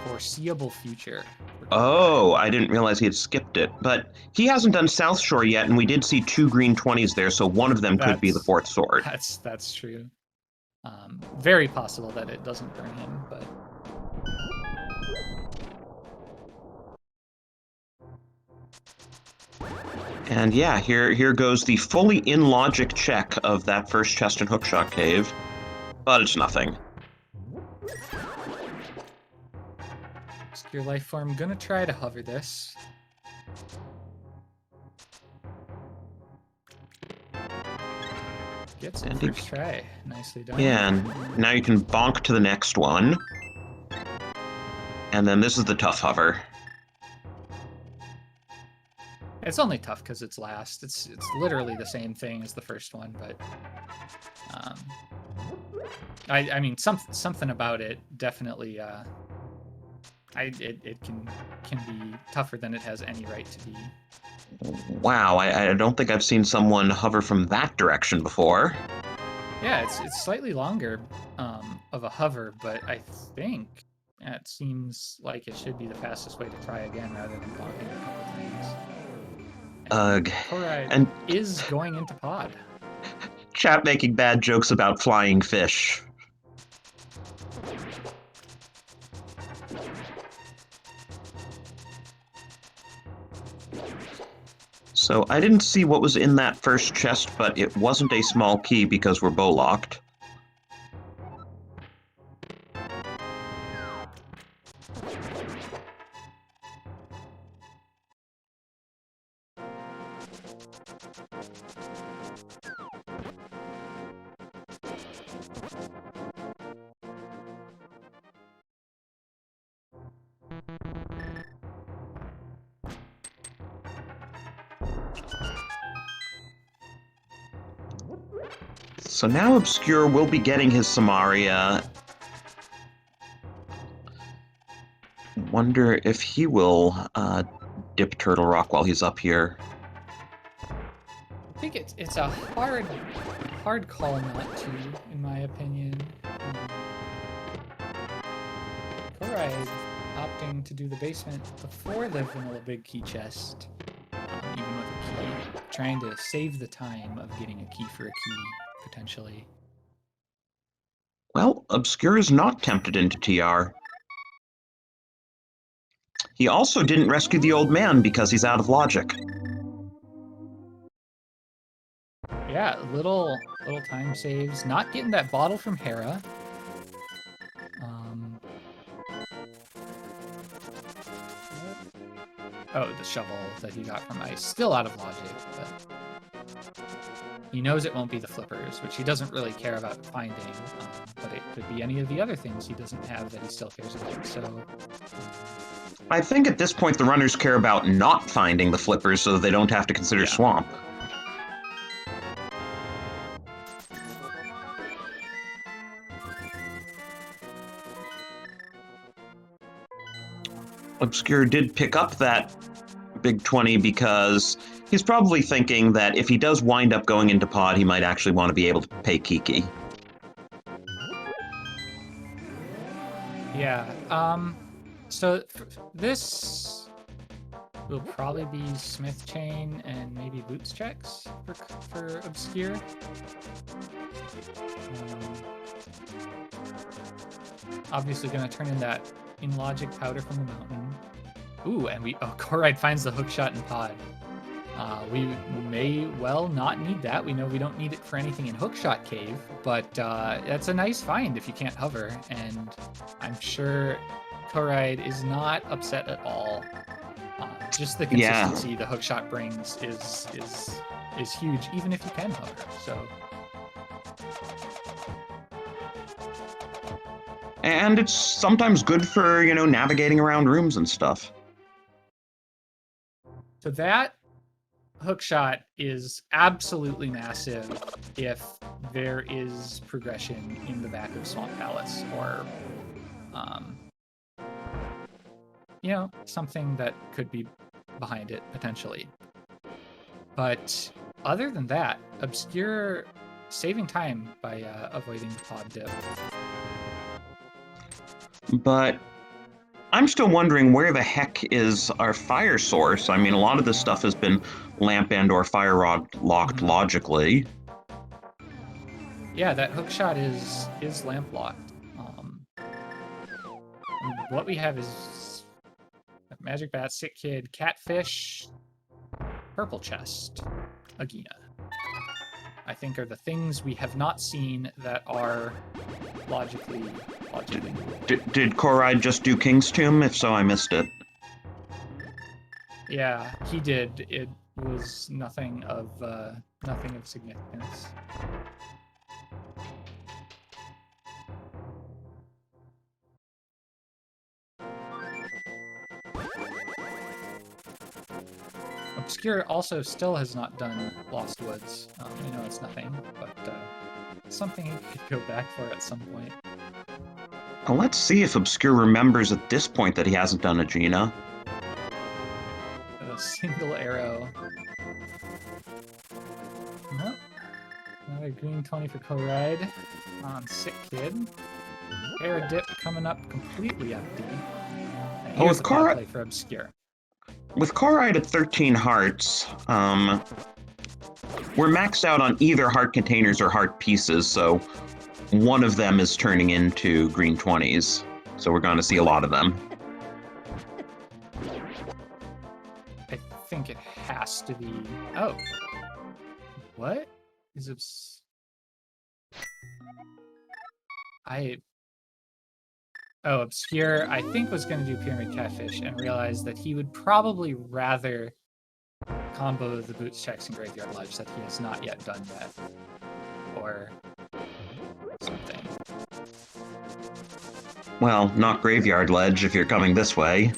foreseeable future. Oh, I didn't realize he had skipped it. But he hasn't done South Shore yet, and we did see 2 green 20s there, so one of them could be the 4th sword. That's true. Very possible that it doesn't burn him, but... And yeah, here goes the fully in-logic check of that first chest in Hookshot Cave. But it's nothing. ObscureLifeForm, gonna try to hover this. Gets it first try. Nicely done. Yeah, and now you can bonk to the next one. And then this is the tough hover. It's only tough because it's last. It's literally the same thing as the first one, but I mean something about it definitely it can be tougher than it has any right to be. Wow, I don't think I've seen someone hover from that direction before. Yeah, it's slightly longer of a hover, but I think it seems like it should be the fastest way to try again rather than bonking a couple times. Ugh. Corride and is going into pod. Chat making bad jokes about flying fish. So I didn't see what was in that first chest, but it wasn't a small key because we're bow locked. So now Obscure will be getting his Samaria. Wonder if he will dip Turtle Rock while he's up here. I think it's a hard call not to, in my opinion. Corride opting to do the basement before the vanilla big key chest, even with a key, trying to save the time of getting a key for a key, potentially. Well, Obscure is not tempted into TR. He also didn't rescue the old man because he's out of logic. Yeah, little time saves. Not getting that bottle from Hera. Oh, the shovel that he got from Ice. Still out of logic, but he knows it won't be the flippers, which he doesn't really care about finding, but it could be any of the other things he doesn't have that he still cares about, so... I think at this point the runners care about not finding the flippers so that they don't have to consider Swamp. Obscure did pick up that big 20 because he's probably thinking that if he does wind up going into pod, he might actually want to be able to pay Kiki. Yeah, so this will probably be Smith Chain and maybe Boots checks for Obscure. Obviously gonna turn in that in logic powder from the mountain. Ooh, and Corride finds the hookshot in pod. We may well not need that. We know we don't need it for anything in Hookshot Cave, but that's a nice find if you can't hover, and I'm sure Corride is not upset at all. Just the consistency the hookshot brings is huge, even if you can hover. So. And it's sometimes good for, navigating around rooms and stuff. So that hookshot is absolutely massive if there is progression in the back of Swamp Palace, or something that could be behind it potentially. But other than that, Obscure saving time by avoiding the pod dip. But I'm still wondering where the heck is our fire source. I mean, a lot of this stuff has been lamp and or fire rod locked logically. Yeah, that hookshot is lamp locked. What we have is Magic Bat, Sick Kid, Catfish, Purple Chest, Agina. I think are the things we have not seen that are logically. Did Corride just do King's Tomb? If so, I missed it. Yeah, he did. It was nothing of significance. Obscure also still has not done Lost Woods. I know it's nothing, but something he could go back for at some point. Well, let's see if Obscure remembers at this point that he hasn't done Agina. A single arrow. Nope. Another green 20 for Corride on Sick Kid. Air dip coming up completely empty. And here's the pod play for Obscure. With Corride at 13 hearts, we're maxed out on either heart containers or heart pieces, so one of them is turning into green 20s. So we're going to see a lot of them. I think it has to be... Oh. What? Is Obscure, I think, was going to do Pyramid Catfish and realized that he would probably rather combo the Boots checks and Graveyard Ledge that he has not yet done yet. Or something. Well, not Graveyard Ledge if you're coming this way.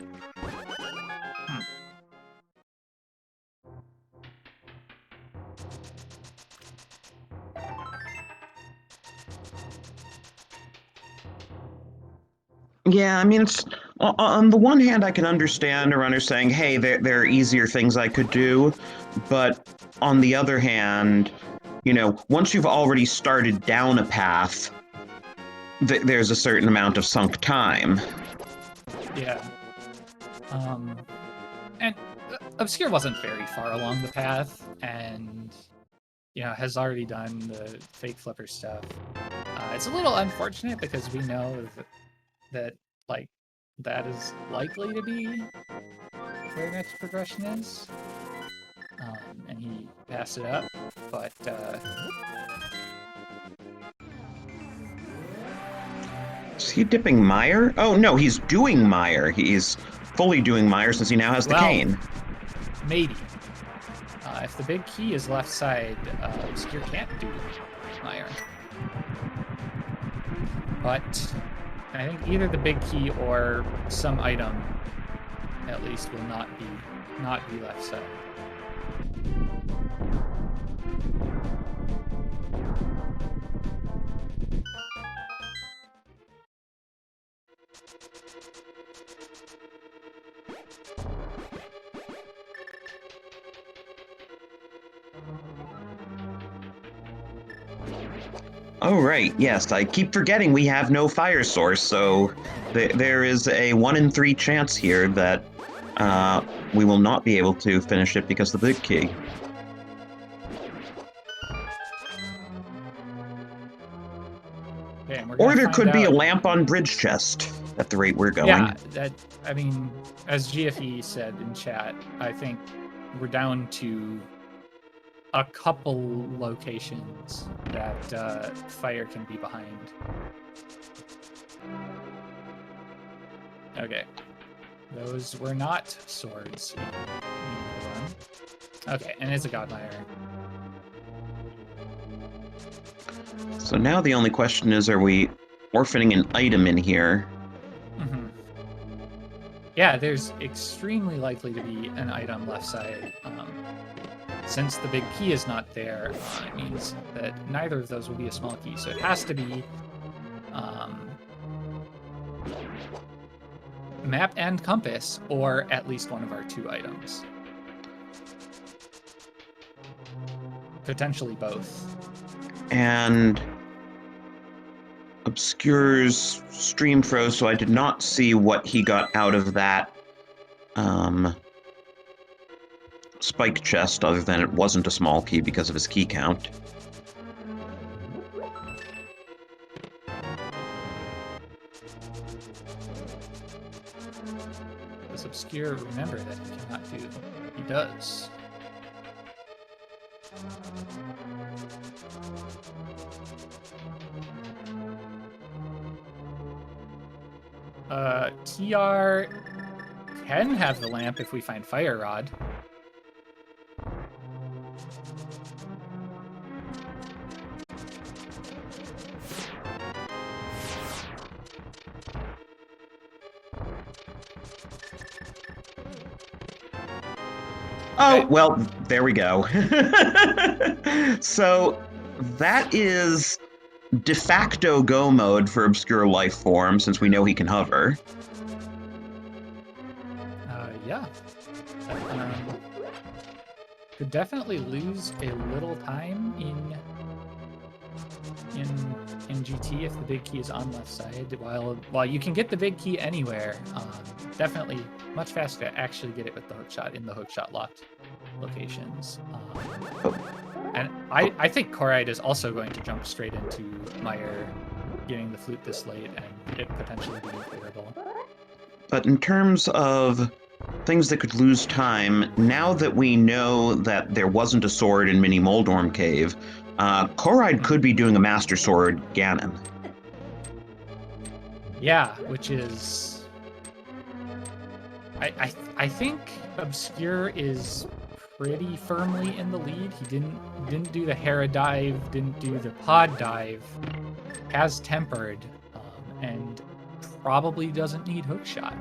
Yeah, I mean, it's on the one hand, I can understand a runner saying, "Hey, there are easier things I could do," but on the other hand, once you've already started down a path, there's a certain amount of sunk time. Yeah. And Obscure wasn't very far along the path, and has already done the fake flipper stuff. It's a little unfortunate because we know that like that is likely to be where next progression is, and he passed it up. But is he dipping Mire? Oh no, he's doing Mire. He's fully doing Mire since he now has the cane. Maybe. If the big key is left side, Obscure can't do Mire. But I think either the big key or some item, at least, will not be left side. Oh, right. Yes, I keep forgetting we have no fire source, so there is a 1 in 3 chance here that we will not be able to finish it because of the big key. Okay, or there could be a lamp on bridge chest at the rate we're going. Yeah, I mean, as GFE said in chat, I think we're down to a couple locations that fire can be behind. Okay. Those were not swords. Okay, and it's a Godmire. So now the only question is, are we orphaning an item in here? Mm-hmm. Yeah, there's extremely likely to be an item left side. Since the big key is not there, it means that neither of those will be a small key. So it has to be map and compass, or at least one of our 2 items. Potentially both. And Obscure's stream froze, so I did not see what he got out of that spike chest, other than it wasn't a small key because of his key count. Does Obscure remember that he cannot do? He does. TR can have the lamp if we find Fire Rod. Oh, well, there we go. So that is de facto go mode for ObscureLifeForm, since we know he can hover. Yeah. Could definitely lose a little time in GT if the big key is on left side. While you can get the big key anywhere, definitely much faster to actually get it with the hookshot in the hookshot locked locations. And I think Corride is also going to jump straight into Meyer getting the flute this late and it potentially being clearable. But in terms of things that could lose time, now that we know that there wasn't a sword in Mini Moldorm Cave, Corride could be doing a Master Sword Ganon. Yeah, which is... I think Obscure is pretty firmly in the lead. He didn't do the Hera dive, didn't do the pod dive, has tempered, and probably doesn't need hookshot.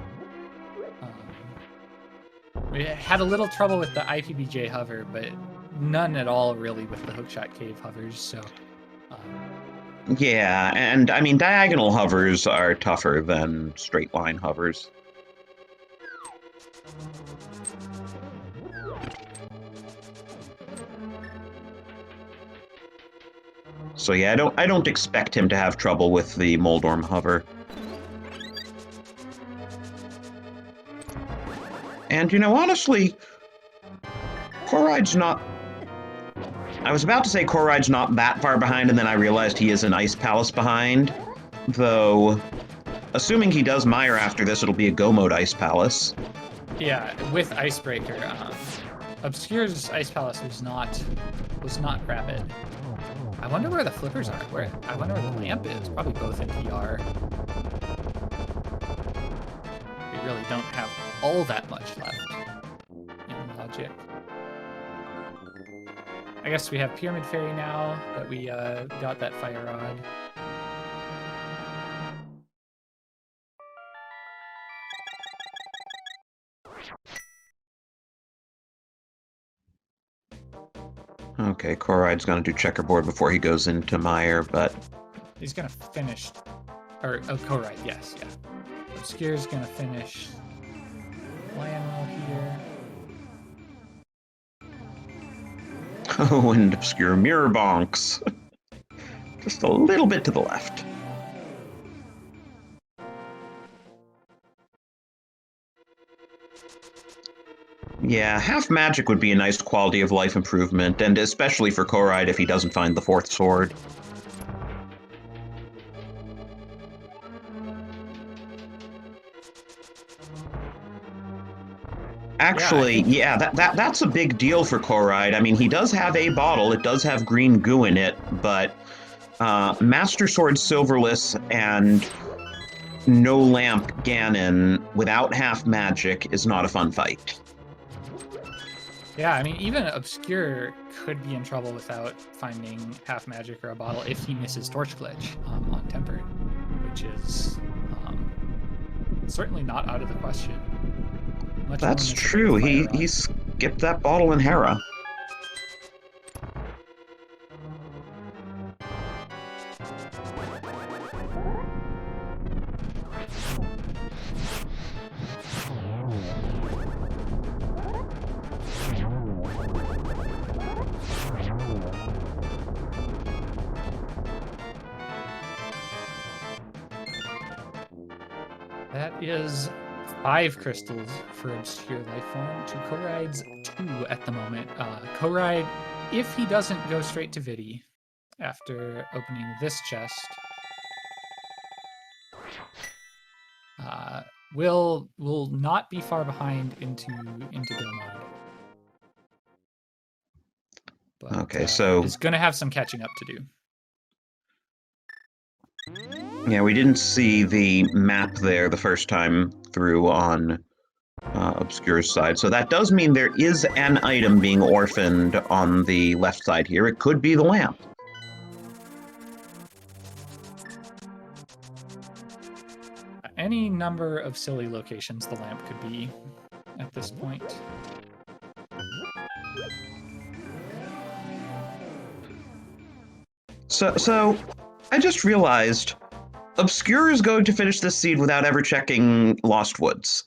We had a little trouble with the IPBJ hover, but none at all really with the hookshot cave hovers. So Yeah, and I mean, diagonal hovers are tougher than straight line hovers. So yeah, I don't expect him to have trouble with the Moldorm hover. And you know, honestly, Corride's not... I was about to say Corride's not that far behind, and then I realized he is an Ice Palace behind. Though, assuming he does Mire after this, it'll be a Go Mode Ice Palace. Yeah, with Icebreaker. Obscure's Ice Palace was not rapid. I wonder where the flippers are. I wonder where the lamp is. Probably both in PR. We really don't have all that much left in Logic. I guess we have Pyramid Fairy now that we got that Fire Rod. Okay, Corride's gonna do checkerboard before he goes into Mire, but... He's gonna finish... Or, oh, Corride, yes, yeah. Obscure's gonna finish Lionel here. Oh, and Obscure Mirror Bonks. Just a little bit to the left. Yeah, half magic would be a nice quality of life improvement, and especially for Corride if he doesn't find the fourth sword. Actually, yeah, that's a big deal for Corride. I mean, he does have a bottle, it does have green goo in it, but Master Sword Silverless and no lamp Ganon without half magic is not a fun fight. Yeah, I mean, even Obscure could be in trouble without finding half magic or a bottle if he misses Torch Glitch on Tempered, which is certainly not out of the question. That's true. He skipped that bottle in Hera. That is 5 crystals for Obscure Lifeform to Corride's 2 at the moment. Corride, if he doesn't go straight to Vidi after opening this chest, will not be far behind into Go mode. But, okay, so is going to have some catching up to do. Yeah, we didn't see the map there the first time through on Obscure's side, so that does mean there is an item being orphaned on the left side here. It could be the lamp. Any number of silly locations the lamp could be at this point. So I just realized Obscure is going to finish this seed without ever checking Lost Woods.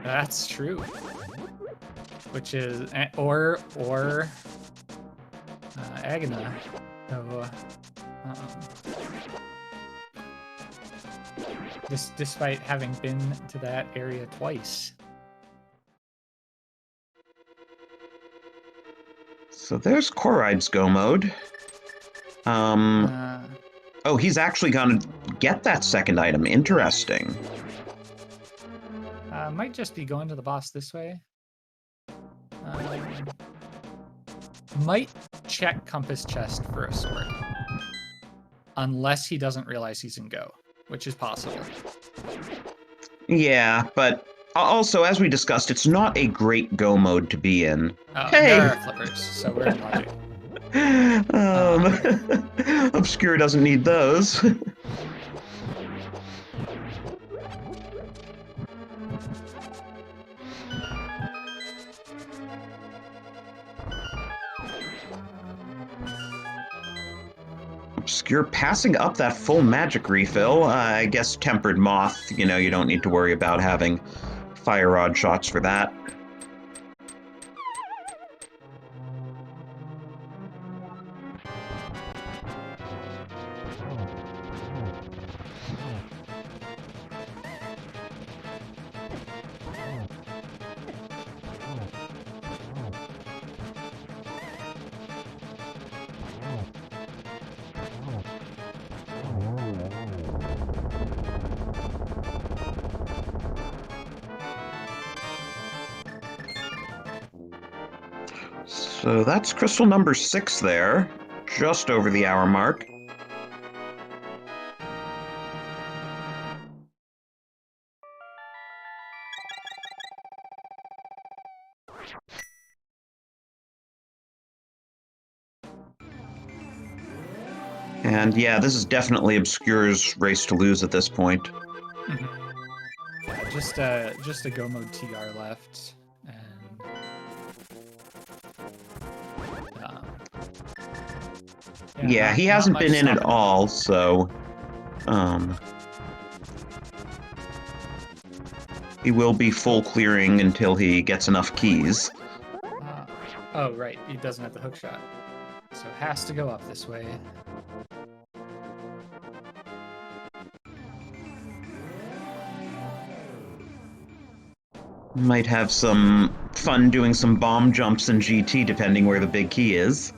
That's true. Which is or Agna. So, despite having been to that area twice. So there's Corride's Go mode. Oh, he's actually gonna get that second item. Interesting. Might just be going to the boss this way. Might check Compass Chest for a sword. Unless he doesn't realize he's in Go, which is possible. Yeah, but also, as we discussed, it's not a great Go mode to be in. Oh, hey! There are flippers, so we're in Logic. Obscure doesn't need those. Obscure passing up that full magic refill. I guess Tempered Moth, you know, you don't need to worry about having fire rod shots for that. So that's crystal number 6 there, just over the hour mark. And yeah, this is definitely Obscure's race to lose at this point. Mm-hmm. Yeah, just a go mode TR left, and yeah, he hasn't been in at all, so he will be full clearing until he gets enough keys. Oh, right, he doesn't have the hook shot, so has to go up this way. Might have some fun doing some bomb jumps in GT depending where the big key is.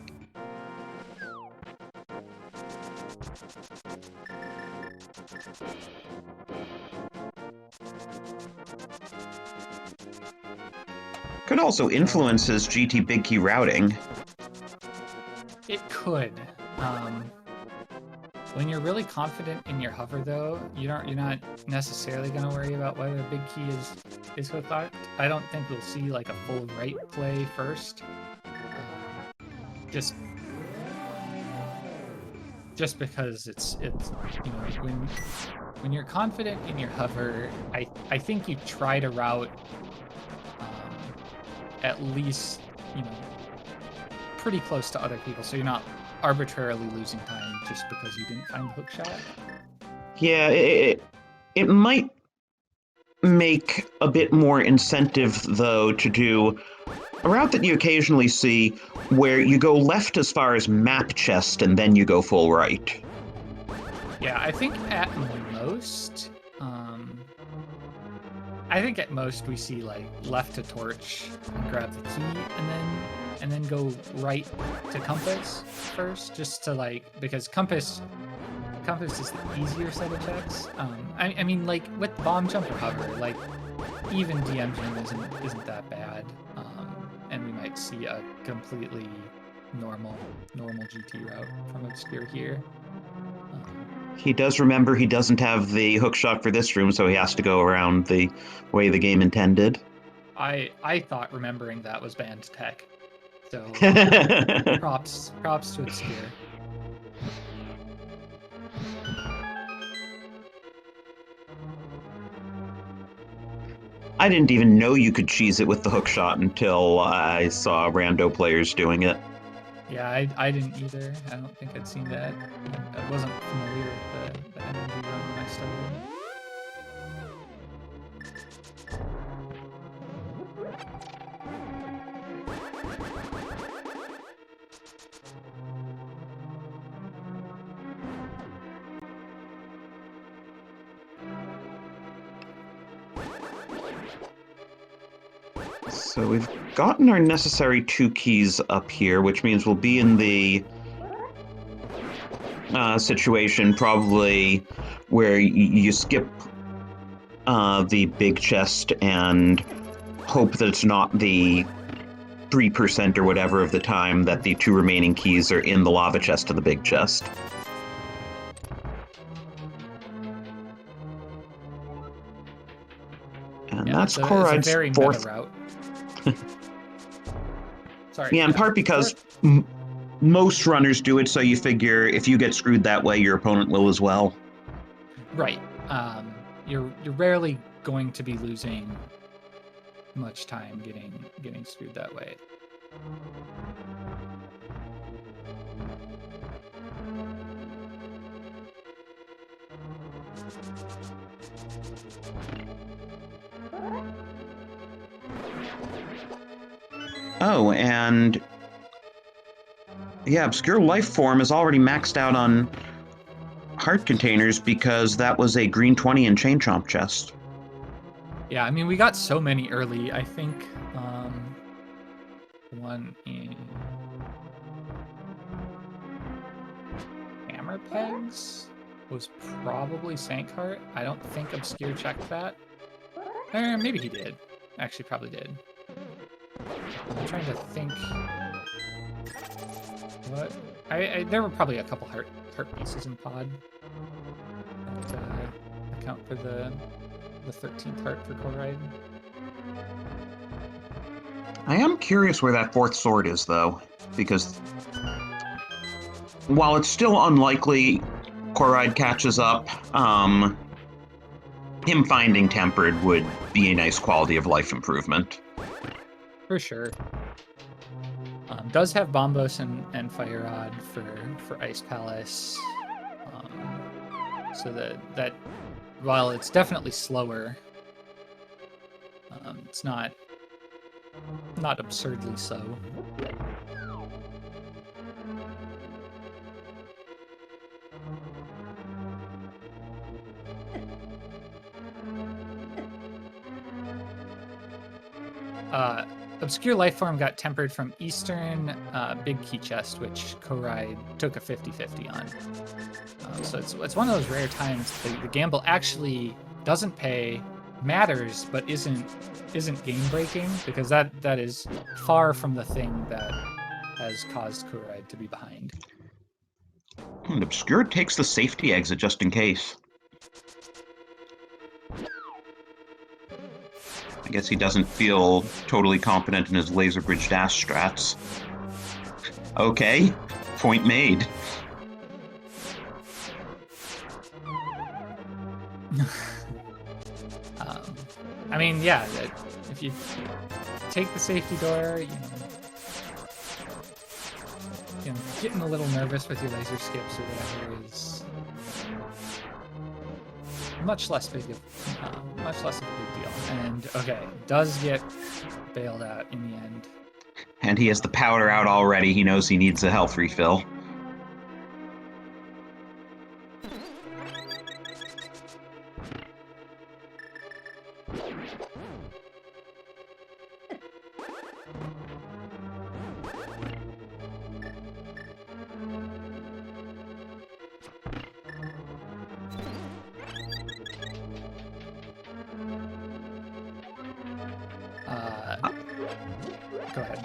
Could also influence his GT big key routing. It could. When you're really confident in your hover, though, you're not necessarily going to worry about whether the big key is hook locked. I don't think we'll see like a full right play first. Just because it's you know, when you're confident in your hover, I think you try to route at least, you know, pretty close to other people, so you're not arbitrarily losing time just because you didn't find the hook shot. Yeah, it might make a bit more incentive, though, to do a route that you occasionally see where you go left as far as map chest and then you go full right. Yeah, I think at most we see like left to torch and grab the key and then go right to compass first, just to like, because compass is the easier set of checks. I mean, like with bomb jump or hover, like even DMGing isn't that bad, and we might see a completely normal GT route from Obscure here. He does remember he doesn't have the hookshot for this room, so he has to go around the way the game intended. I thought remembering that was banned tech, so props to Obscure. I didn't even know you could cheese it with the hookshot until I saw rando players doing it. Yeah, I didn't either. I don't think I'd seen that. I wasn't familiar with the energy run when I started. So we've gotten our necessary 2 keys up here, which means we'll be in the situation probably where you skip the big chest and hope that it's not the 3% or whatever of the time that the 2 remaining keys are in the lava chest of the big chest. And yeah, that's Corride's Corride's very 4th meta route. Sorry. Yeah, in part because most runners do it, so you figure if you get screwed that way, your opponent will as well. Right. You're rarely going to be losing much time getting screwed that way. Oh, and yeah, Obscure Lifeform is already maxed out on heart containers because that was a green 20 and Chain Chomp chest. Yeah, I mean, we got so many early. I think one in Hammer Pegs was probably Sank Heart. I don't think Obscure checked that. Maybe he did. Actually, probably did. I'm trying to think. What? There were probably a couple heart pieces in pod that account for the 13th heart for Corride. I am curious where that 4th sword is, though, because while it's still unlikely Corride catches up, him finding Tempered would be a nice quality of life improvement. For sure. Does have Bombos and Fire Rod for Ice Palace. So that while it's definitely slower, it's not absurdly so. Obscure Lifeform got tempered from Eastern Big Key Chest, which Corride took a 50-50 on. So it's one of those rare times the gamble actually doesn't pay, matters, but isn't game breaking, because that is far from the thing that has caused Corride to be behind. And Obscure takes the safety exit just in case. I guess he doesn't feel totally confident in his laser bridge dash strats. Okay, point made. I mean, yeah, if you take the safety door, you know, getting a little nervous with your laser skips or whatever is much less big of a big deal. And okay, does get bailed out in the end. And he has the powder out already. He knows he needs a health refill. Go ahead.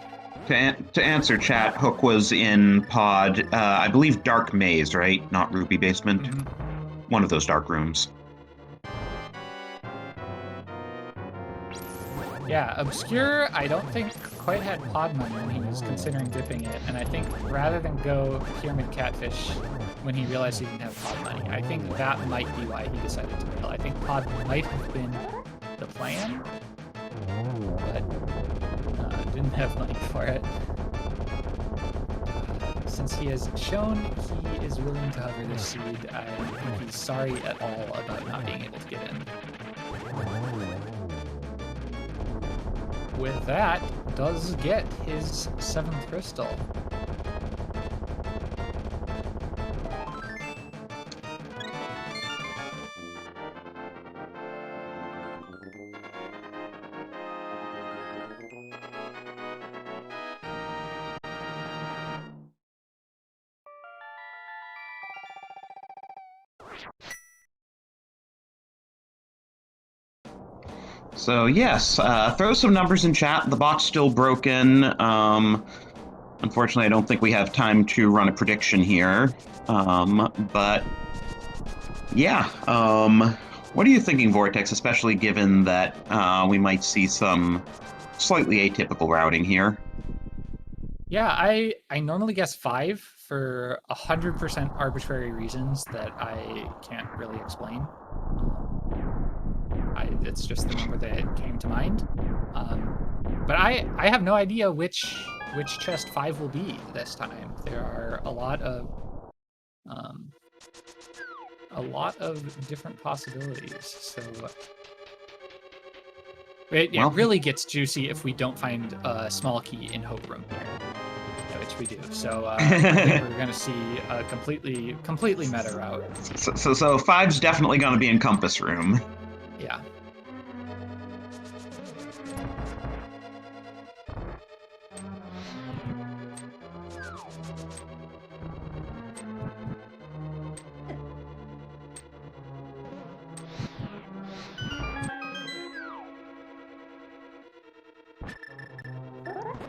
To answer chat, Hook was in pod, I believe Dark Maze, right? Not Ruby Basement. Mm-hmm. One of those dark rooms. Yeah, Obscure, I don't think quite had pod money when he was considering dipping it, and I think rather than go Pyramid Catfish when he realized he didn't have pod money, I think that might be why he decided to bail. I think pod might have been the plan, but didn't have money for it. Since he has shown he is willing to hover this seed, I don't think he's sorry at all about not being able to get in. With that, does get his 7th crystal. So yes, throw some numbers in chat. The bot's still broken. Unfortunately, I don't think we have time to run a prediction here. But yeah, what are you thinking, Vortex, especially given that we might see some slightly atypical routing here? Yeah, I normally guess 5 for 100% arbitrary reasons that I can't really explain. It's just the number that came to mind. But I have no idea which chest 5 will be this time. There are a lot of a lot of different possibilities. So it really gets juicy if we don't find a small key in Hope Room here, which we do. So I think we're going to see a completely meta route. So 5's definitely going to be in Compass Room. Yeah.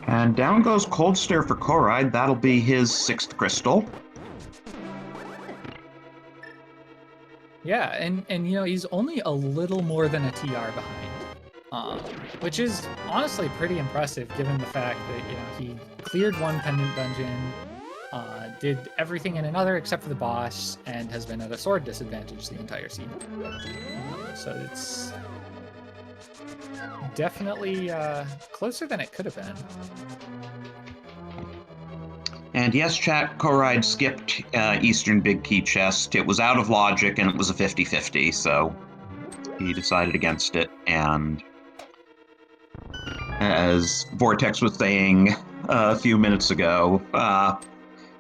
And down goes Cold Stare for Corride. That'll be his 6th crystal. Yeah, and you know, he's only a little more than a TR behind, which is honestly pretty impressive given the fact that, you know, he cleared one pendant dungeon, did everything in another except for the boss, and has been at a sword disadvantage the entire season. So it's definitely closer than it could have been. And yes, chat, Corride skipped Eastern Big Key Chest. It was out of logic, and it was a 50-50, so he decided against it. And as Vortex was saying a few minutes ago,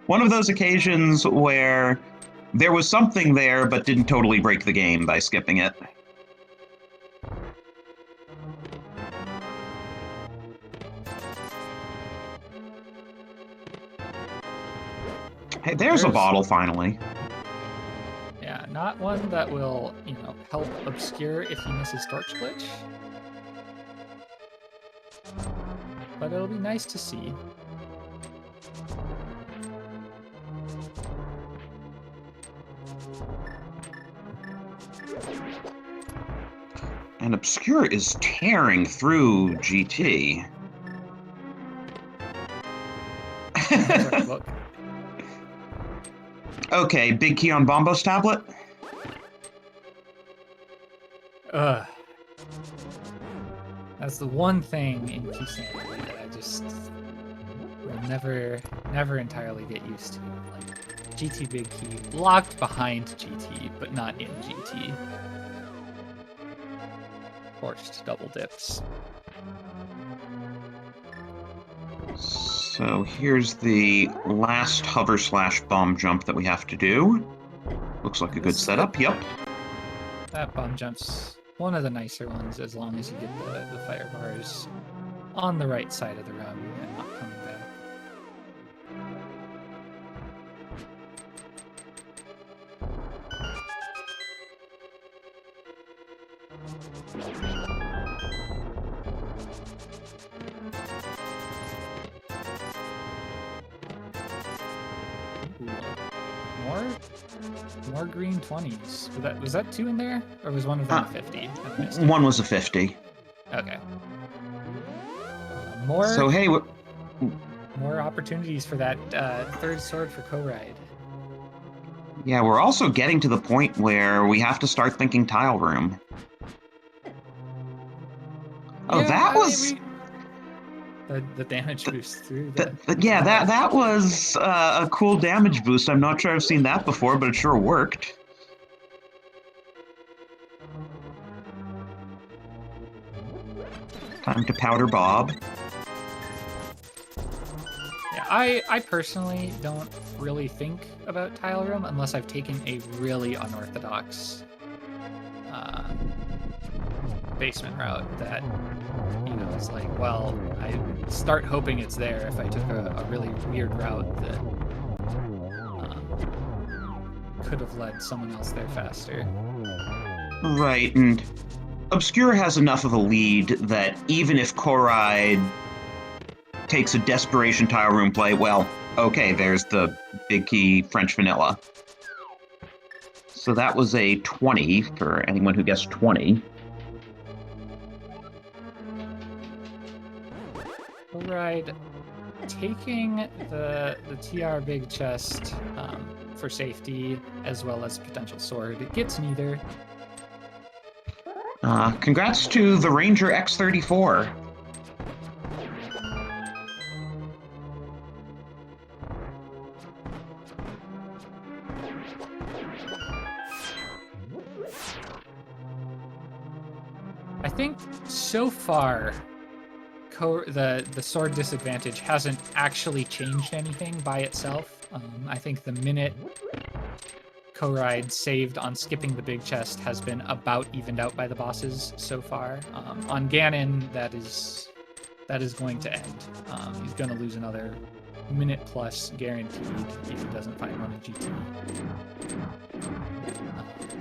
one of those occasions where there was something there, but didn't totally break the game by skipping it. Hey, there's a bottle, finally. Yeah, not one that will, you know, help Obscure if he misses Torch Glitch. But it'll be nice to see. And Obscure is tearing through GT. Look. Okay, big key on Bombo's tablet? Ugh. That's the one thing in Key Sanity that I just will never entirely get used to. Like, GT big key, locked behind GT, but not in GT. Forced double dips. So here's the last hover/bomb jump that we have to do. Looks like a good setup, yep. That bomb jump's one of the nicer ones, as long as you get the fire bars on the right side of the room and not coming back. More green 20s. Was that 2 in there, or was one of them a 50? One was a 50. Okay. More. So hey, more opportunities for that 3rd sword for Corride. Yeah, we're also getting to the point where we have to start thinking tile room. Oh, yeah, that was. The damage boost through yeah, that was a cool damage boost. I'm not sure I've seen that before, but it sure worked. Time to powder Bob. Yeah, I personally don't really think about tile room unless I've taken a really unorthodox basement route that, you know, it's like, well, I start hoping it's there if I took a really weird route that could have led someone else there faster. Right, and Obscure has enough of a lead that even if Corride takes a desperation tile room play, well, okay, there's the big key French vanilla. So that was a 20 for anyone who guessed 20. Corride taking the TR big chest for safety as well as potential sword. It gets neither. Congrats to the Ranger X34. I think so far, the sword disadvantage hasn't actually changed anything by itself. I think the minute Corride saved on skipping the big chest has been about evened out by the bosses so far. On Ganon, that is going to end. He's going to lose another minute plus guaranteed if he doesn't find one in GT.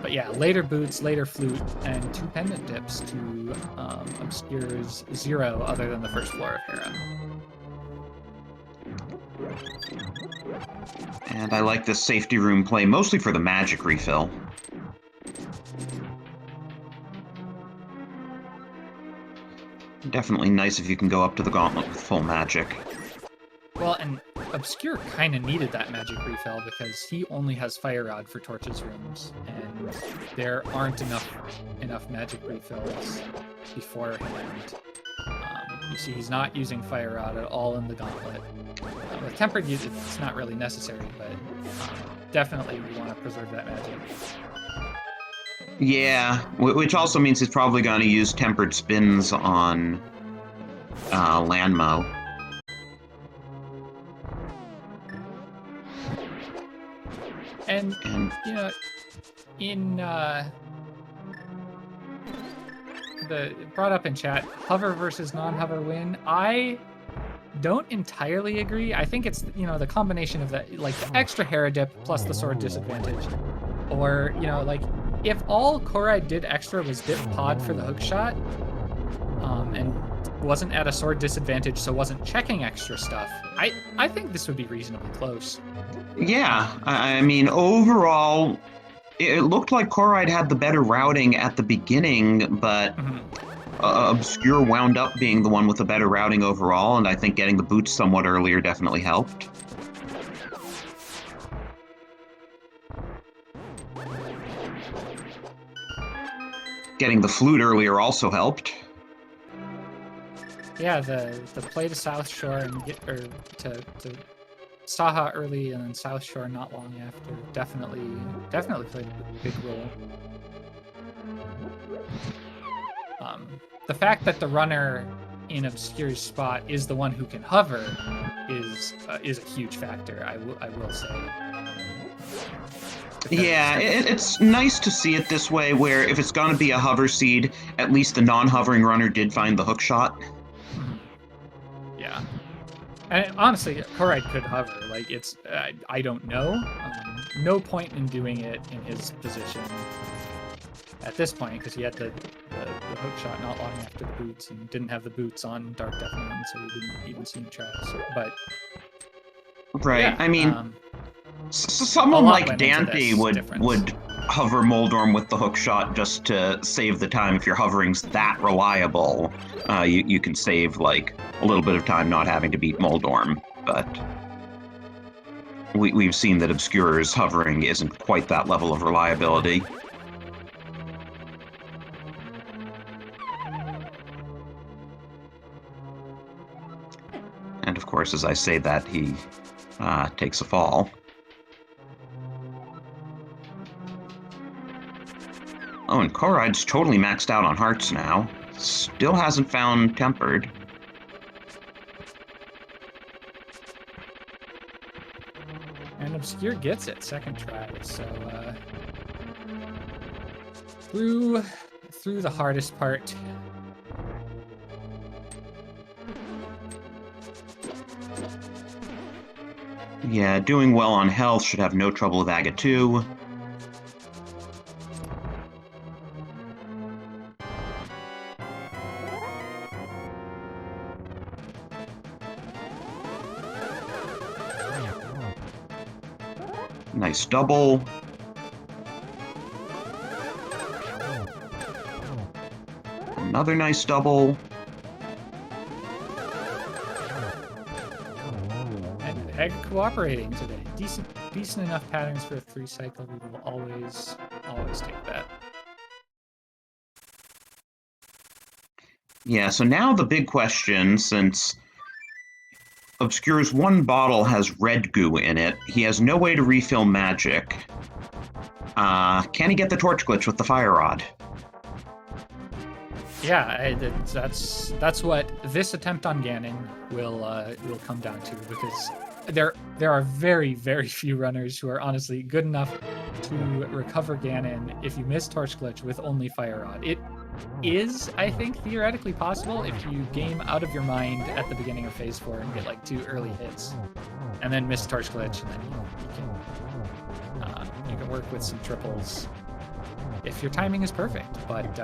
But yeah, later boots, later flute, and 2 pendant dips to Obscure's 0 other than the first floor of Hera. And I like this safety room play mostly for the magic refill. Definitely nice if you can go up to the gauntlet with full magic. Well, and Obscure kind of needed that magic refill because he only has Fire Rod for Torches rooms, and there aren't enough magic refills beforehand. You see, he's not using Fire Rod at all in the gauntlet. With Tempered use, it's not really necessary, but definitely we want to preserve that magic. Yeah, which also means he's probably going to use Tempered Spins on Landmo. And you know, in the brought up in chat, hover versus non-hover win. I don't entirely agree. I think it's, you know, the combination of that, like the extra Hera dip plus the sword disadvantage, or, you know, like if all Corride did extra was dip pod for the hook shot, and wasn't at a sword disadvantage, so wasn't checking extra stuff, I think this would be reasonably close. Yeah, I mean, overall, it looked like Corride had the better routing at the beginning, but Obscure wound up being the one with the better routing overall, and I think getting the boots somewhat earlier definitely helped. Getting the flute earlier also helped. Yeah, the play to South Shore and get to Saha early and then South Shore not long after definitely played a big role. The fact that the runner in Obscure's spot is the one who can hover is a huge factor. I will say. Yeah, it's nice to see it this way, where if it's going to be a hover seed, at least the non-hovering runner did find the hook shot. Yeah. And honestly, Corride could hover. Like, it's, I don't know. No point in doing it in his position at this point, because he had the hook shot not long after the boots, and didn't have the boots on Dark Death Moon, so he didn't even see him try. So, but right, yeah, I mean, someone like Dante would hover Moldorm with the hook shot just to save the time. If your hovering's that reliable, you can save like a little bit of time not having to beat Moldorm. But we've seen that Obscure's hovering isn't quite that level of reliability. And of course, as I say that, he takes a fall. Oh, and Corride's totally maxed out on hearts now. Still hasn't found Tempered. And Obscure gets it second try, so through the hardest part. Yeah, doing well on health, should have no trouble with Aga 2. Nice double. Another nice double. And Egg cooperating today. Decent enough patterns for a 3 cycle. We will always take that. Yeah, so now the big question, since Obscure's one bottle has red goo in it, he has no way to refill magic. Can he get the torch glitch with the fire rod? that's what this attempt on Ganon will come down to, because there are very, very few runners who are honestly good enough to recover Ganon if you miss Torch Glitch with only Fire Rod. It is, I think, theoretically possible if you game out of your mind at the beginning of Phase 4 and get like 2 early hits, and then miss Torch Glitch, and then you can work with some triples if your timing is perfect. But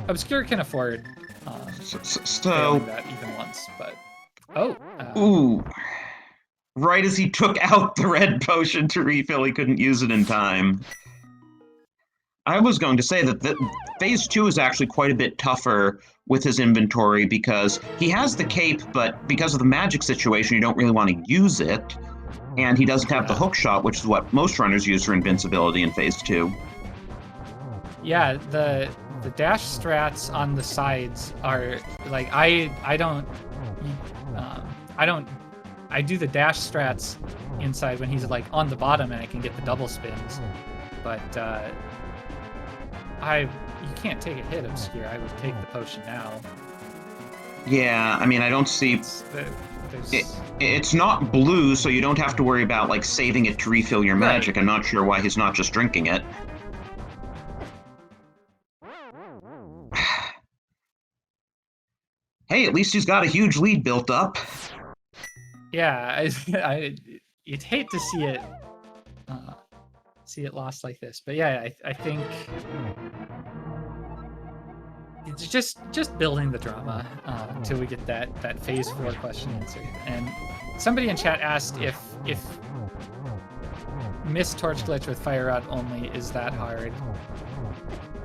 Obscure can afford failing that even once. But ooh. Right as he took out the red potion to refill, he couldn't use it in time. I was going to say that Phase 2 is actually quite a bit tougher with his inventory because he has the cape, but because of the magic situation, you don't really want to use it. And he doesn't have the hook shot, which is what most runners use for invincibility in Phase 2. Yeah, the dash strats on the sides are like I do the dash strats inside when he's like on the bottom and I can get the double spins, but you can't take a hit, Obscure. I would take the potion now. Yeah, I mean, I don't see. It's not blue, so you don't have to worry about like saving it to refill your magic. Right. I'm not sure why he's not just drinking it. Hey, at least he's got a huge lead built up. Yeah, you'd hate to see it lost like this, but yeah, I think it's just building the drama until we get that Phase 4 question answered. And somebody in chat asked if miss Torch Glitch with Fire Rod only is that hard.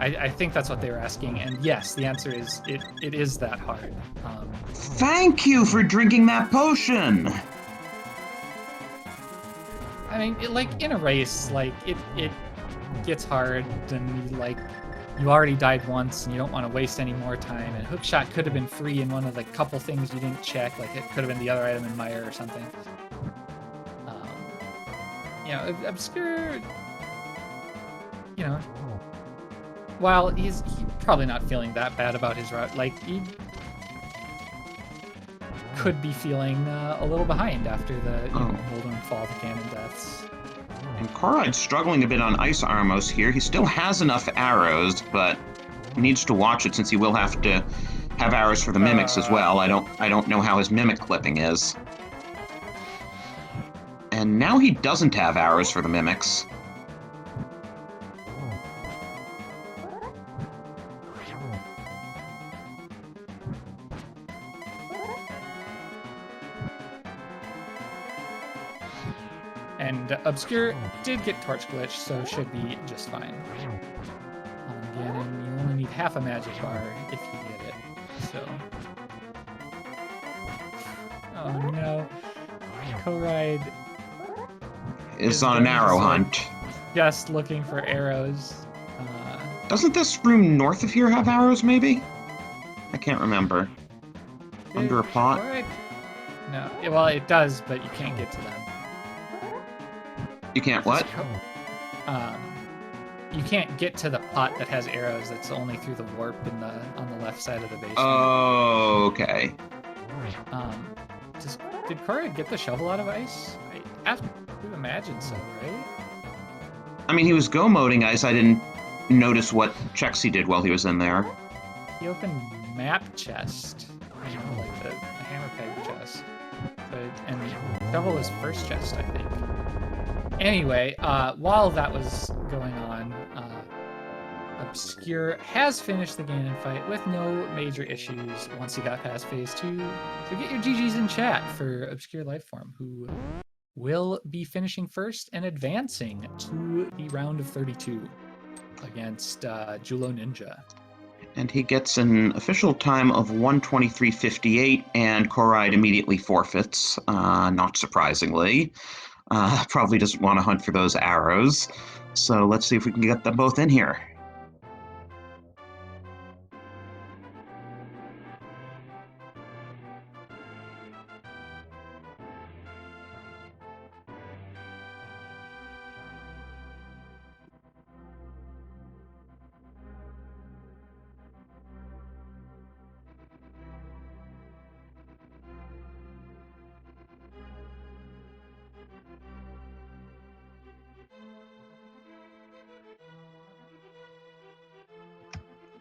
I think that's what they were asking, and yes, the answer is it is that hard. Thank you for drinking that potion! I mean, like, in a race, like, it gets hard, and, like, you already died once, and you don't want to waste any more time, and Hookshot could have been free in one of the couple things you didn't check, like, it could have been the other item in Mire or something. You know, Obscure, you know, while he's probably not feeling that bad about his route, like, he could be feeling a little behind after the Boulder and Fall, the Cannon deaths. And Corride's struggling a bit on Ice Armos here. He still has enough arrows, but needs to watch it since he will have to have arrows for the mimics as well. I don't know how his mimic clipping is. And now he doesn't have arrows for the mimics. And Obscure did get Torch Glitch, so should be just fine. On Ganon, you only need half a magic bar if you get it, so... Oh no. Corride is on an arrow hunt. Just looking for arrows. Doesn't this room north of here have arrows, maybe? I can't remember. Under a pot? Corride? No. Well, it does, but you can't get to them. You can't what? You can't get to the pot that has arrows. That's only through the warp on the left side of the basement. Oh, okay. Did Corride get the shovel out of ice? I would imagine so, right? I mean, he was go-moding ice. I didn't notice what checks he did while he was in there. He opened map chest, you know, like the hammer peg chest. And shovel was first chest, I think. Anyway, while that was going on, Obscure has finished the Ganon fight with no major issues once he got past Phase 2. So get your GGs in chat for ObscureLifeForm, who will be finishing first and advancing to the round of 32 against Julo Ninja. And he gets an official time of 1:23:58, and Corride immediately forfeits, not surprisingly. Probably doesn't want to hunt for those arrows. So let's see if we can get them both in here.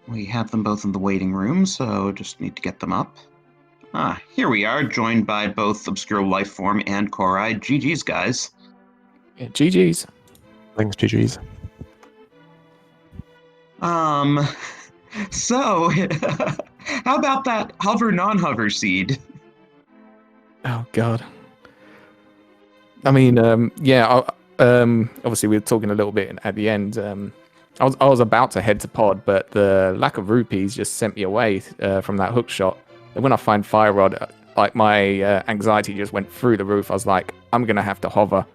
We have them both in the waiting room, so just need to get them up. Here we are, joined by both ObscureLifeForm and Corride. GG's, guys. Yeah, GG's. Thanks, GG's. So, how about that hover, non-hover seed? Oh, God. I mean, yeah, obviously we were talking a little bit at the end. I was about to head to pod, but the lack of rupees just sent me away from that hook shot. And when I find Fire Rod, like my anxiety just went through the roof. I was like, I'm going to have to hover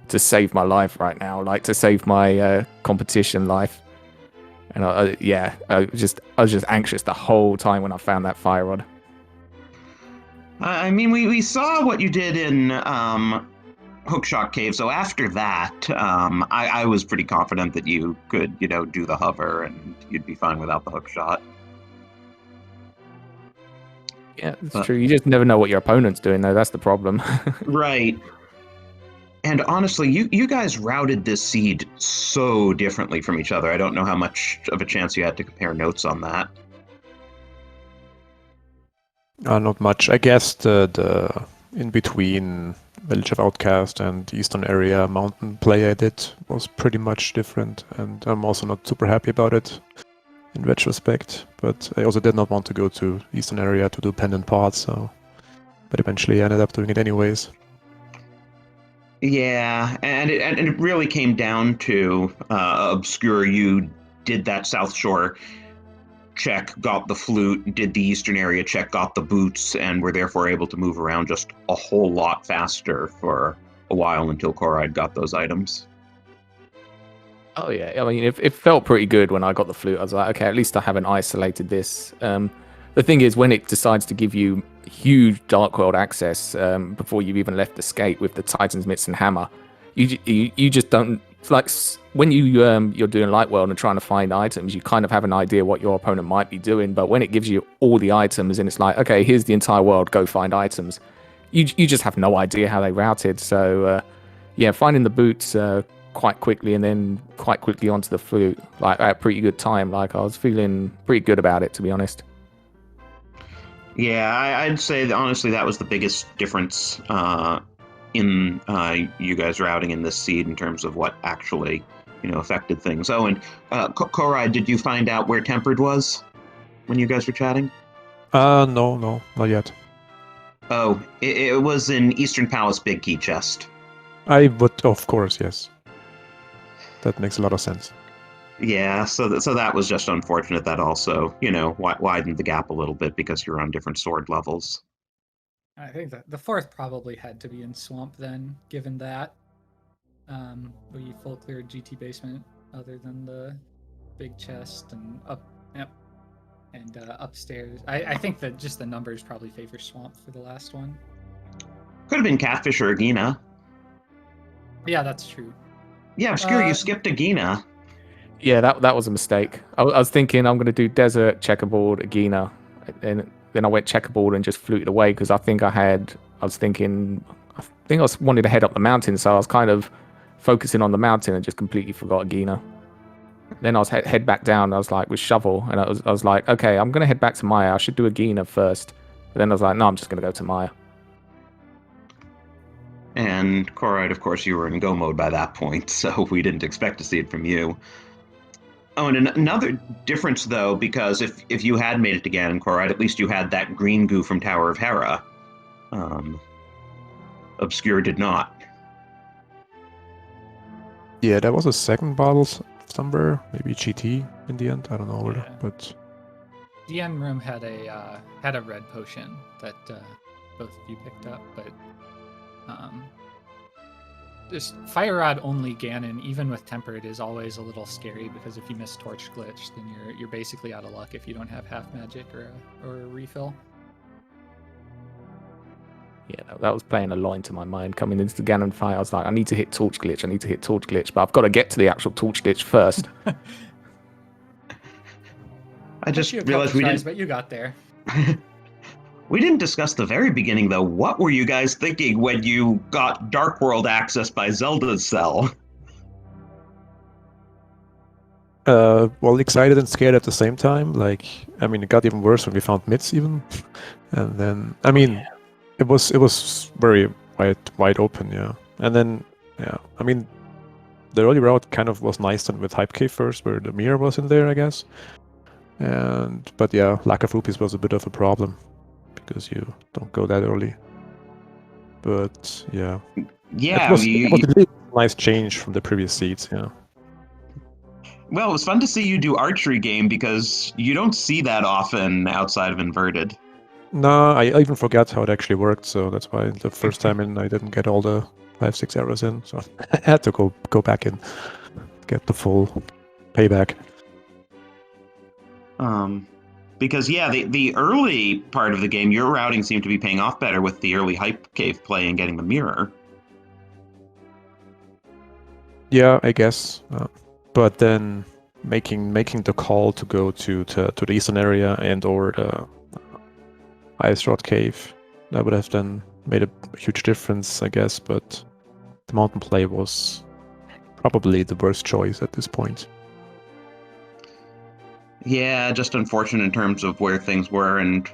to save my life right now, like to save my competition life. And I was just anxious the whole time when I found that Fire Rod. I mean, we saw what you did in Hookshot Cave, so after that, I was pretty confident that you could, do the hover and you'd be fine without the hookshot. Yeah, it's true. You just never know what your opponent's doing, though. That's the problem. Right. And honestly, you guys routed this seed so differently from each other. I don't know how much of a chance you had to compare notes on that. Not much. I guess the in between Village of Outcast and Eastern Area mountain play I did was pretty much different, and I'm also not super happy about it in retrospect. But I also did not want to go to Eastern Area to do pendant parts, but eventually I ended up doing it anyways. Yeah, and it really came down to Obscure. You did that South Shore check, got the flute, did the Eastern Area check, got the boots, and were therefore able to move around just a whole lot faster for a while until Corride got those items. Oh yeah, I mean, it felt pretty good when I got the flute. I was like, okay, at least I haven't isolated this. The thing is, when it decides to give you huge Dark World access before you've even left the skate with the Titan's Mitts and Hammer, you just don't, like, when you're doing Light World and trying to find items, you kind of have an idea what your opponent might be doing. But when it gives you all the items and it's like, okay, here's the entire world, go find items, you just have no idea how they routed. So yeah, finding the boots quite quickly and then quite quickly onto the flute, like at a pretty good time. Like I was feeling pretty good about it, to be honest. Yeah, I'd say that, honestly, that was the biggest difference in you guys routing in this seed in terms of what actually, affected things. Oh, and Corride, did you find out where Tempered was when you guys were chatting? No, not yet. Oh, it was in Eastern Palace Big Key Chest. I would, of course, yes. That makes a lot of sense. Yeah, so that was just unfortunate. That also, widened the gap a little bit because you're on different sword levels. I think that the fourth probably had to be in Swamp then, given that. We full cleared GT basement other than the big chest and upstairs. I think that just the numbers probably favor Swamp for the last one. Could have been Catfish or Agina. Yeah, that's true. Yeah, Obscure, you skipped Agina. Yeah, that was a mistake. I was thinking I'm going to do Desert, Checkerboard, Agina, and then I went Checkerboard and just fluted away because I think I was wanting to head up the mountain, so I was kind of focusing on the mountain and just completely forgot Agina. Then I was head back down. I was like with Shovel, and I was like, okay, I'm going to head back to Maya. I should do Agina first. But then I was like, no, I'm just going to go to Maya. And Corride, of course, you were in go mode by that point, so we didn't expect to see it from you. Oh, and another difference, though, because if you had made it to Ganon, Corride, at least you had that green goo from Tower of Hera. Obscure did not. Yeah, there was a second bottle somewhere, maybe GT in the end. I don't know, Yeah. but The end room had a red potion that both of you picked up, but just Fire Rod only Ganon, even with Tempered, is always a little scary because if you miss Torch Glitch, then you're basically out of luck if you don't have half magic or a refill. Yeah, that was playing a lot into my mind coming into the Ganon fight. I was like, I need to hit Torch Glitch, but I've got to get to the actual Torch Glitch first. I just you realized we didn't. But you got there. We didn't discuss the very beginning, though. What were you guys thinking when you got Dark World access by Zelda's Cell? Well, excited and scared at the same time. Like, I mean, it got even worse when we found mids even, and then I mean, it was very wide open, yeah. And then yeah, I mean, the early route kind of was nice then with Hype Cave first, where the mirror was in there, I guess. But yeah, lack of rupees was a bit of a problem because you don't go that early. But yeah, Yeah, it was a really nice change from the previous seeds, yeah. well, it was fun to see you do archery game because you don't see that often outside of Inverted. No, I even forgot how it actually worked, so that's why the first time in I didn't get all the 5-6 arrows in, so I had to go back and get the full payback. Because yeah, the early part of the game, your routing seemed to be paying off better with the early Hype Cave play and getting the mirror. Yeah, I guess. But then making the call to go to the eastern area and or the Ice Rod Cave, that would have then made a huge difference, I guess. But the mountain play was probably the worst choice at this point. Yeah, just unfortunate in terms of where things were, and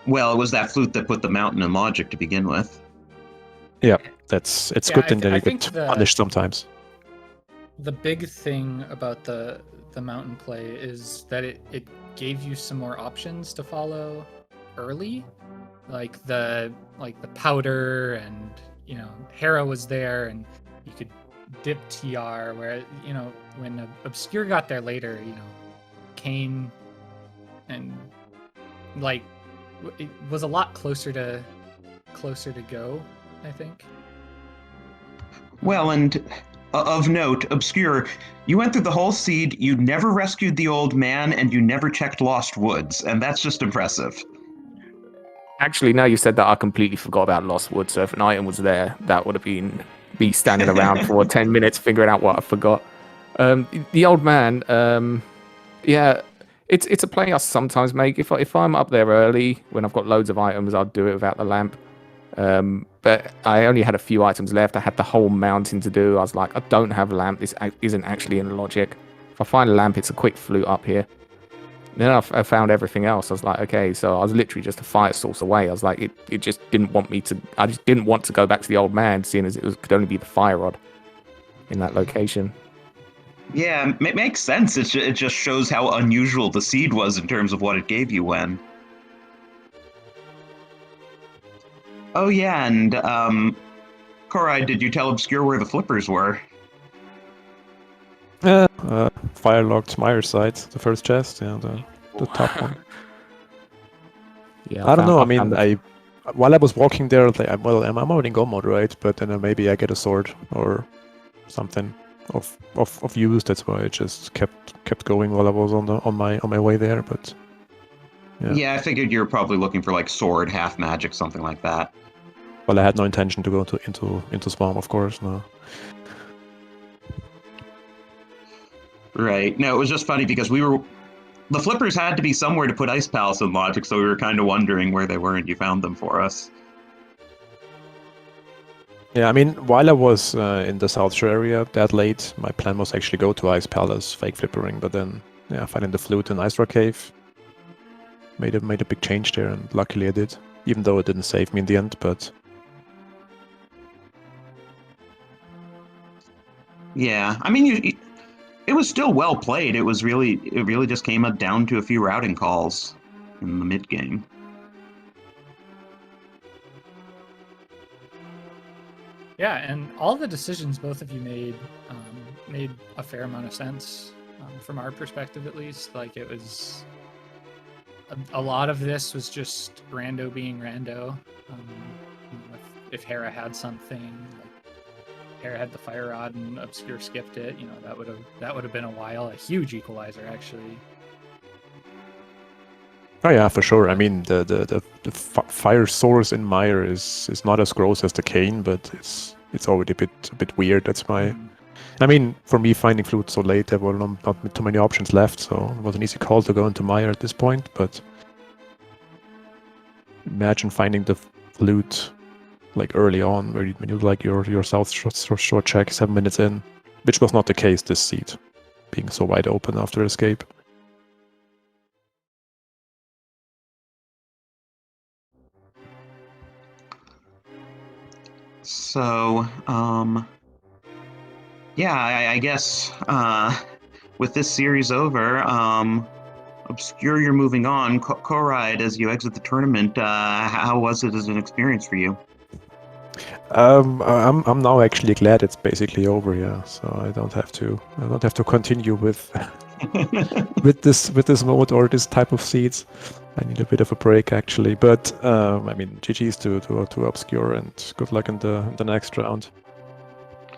well, it was that flute that put the mountain in logic to begin with. Yeah, it's good then that you get punished sometimes. The big thing about the mountain play is that it gave you some more options to follow early, like the powder, and Hera was there, and you could dip TR. Where when Obscure got there later, Kane and it was a lot closer to go, I think. Well, and of note, Obscure, you went through the whole seed, you never rescued the old man, and you never checked Lost Woods, and that's just impressive. Actually, now you said that, I completely forgot about Lost Woods, so if an item was there, that would have been me standing around for 10 minutes figuring out what I forgot. The old man, yeah, it's a play I sometimes make. If I'm up there early, when I've got loads of items, I'll do it without the lamp. But I only had a few items left. I had the whole mountain to do. I was like, I don't have a lamp. This isn't actually in logic. If I find a lamp, it's a quick flute up here. Then I found everything else. I was like, okay, so I was literally just a fire source away. I was like, it just didn't want me to. I just didn't want to go back to the old man, seeing as could only be the fire rod in that location. Yeah, it makes sense. It just shows how unusual the seed was in terms of what it gave you when. Oh yeah, and Corride, did you tell Obscure where the flippers were? Fire locked Myers side, the first chest, yeah, the top one. Yeah, I don't know. I mean, while I was walking there, I'm already in go mode, right? But then maybe I get a sword or something of use. That's why I just kept going while I was on my way there. But yeah, I figured you were probably looking for like sword, half magic, something like that. Well, I had no intention to go into Swamp, of course. No. Right. No, it was just funny because the flippers had to be somewhere to put Ice Palace in logic, so we were kind of wondering where they were, and you found them for us. Yeah, I mean, while I was in the South Shore area that late, my plan was actually go to Ice Palace, fake flippering, but then, yeah, finding the flute in Ice Rock Cave made a big change there, and luckily I did, even though it didn't save me in the end, but... Yeah, I mean, it was still well played. It really just came down to a few routing calls in the mid game. Yeah, and all the decisions both of you made made a fair amount of sense from our perspective, at least. Like, it was a lot of this was just rando being rando. If Hera had something, like Hera had the fire rod and Obscure skipped it, that would have been a while. A huge equalizer, actually. Oh yeah, for sure. I mean, the fire source in Mire is not as gross as the cane, but it's already a bit weird. That's my. I mean, for me, finding flute so late, there were not too many options left, so it was an easy call to go into Mire at this point. But imagine finding the flute like early on, when you like your South Shore check 7 minutes in, which was not the case this seed. being so wide open after escape. So, yeah, I guess with this series over, Obscure, you're moving on. Corride, as you exit the tournament, how was it as an experience for you? I'm now actually glad it's basically over, yeah. So I don't have to continue with with this mode or this type of seeds. I need a bit of a break actually, but I mean, GG's to Obscure, and good luck in the next round.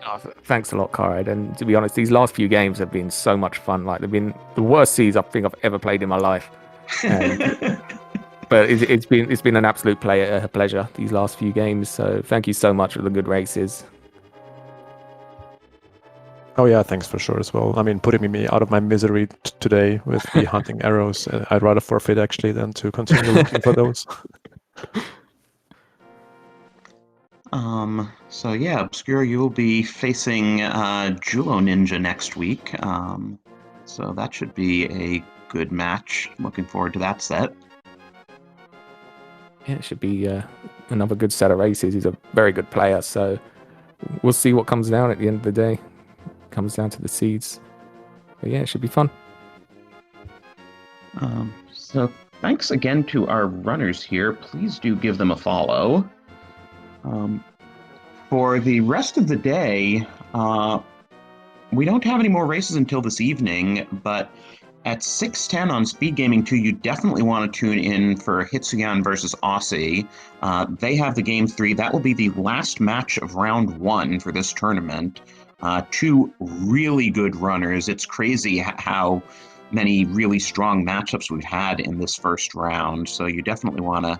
Oh, thanks a lot, Corride. And to be honest, these last few games have been so much fun. Like, they've been the worst seeds I think I've ever played in my life. But it's been an absolute pleasure these last few games. So thank you so much for the good races. Oh yeah, thanks for sure as well. I mean, putting me out of my misery today with me hunting arrows, I'd rather forfeit actually than to continue looking for those. So yeah, Obscure, you will be facing Julo Ninja next week. So that should be a good match. Looking forward to that set. Yeah, it should be another good set of races. He's a very good player, so we'll see what comes down at the end of the day. Comes down to the seeds. But yeah, it should be fun. So thanks again to our runners here. Please do give them a follow. For the rest of the day, we don't have any more races until this evening, but at 6:10 on SpeedGaming 2, you definitely want to tune in for Hitsuyan versus Aussie. They have the Game 3. That will be the last match of round 1 for this tournament. Two really good runners. It's crazy how many really strong matchups we've had in this first round, so you definitely want to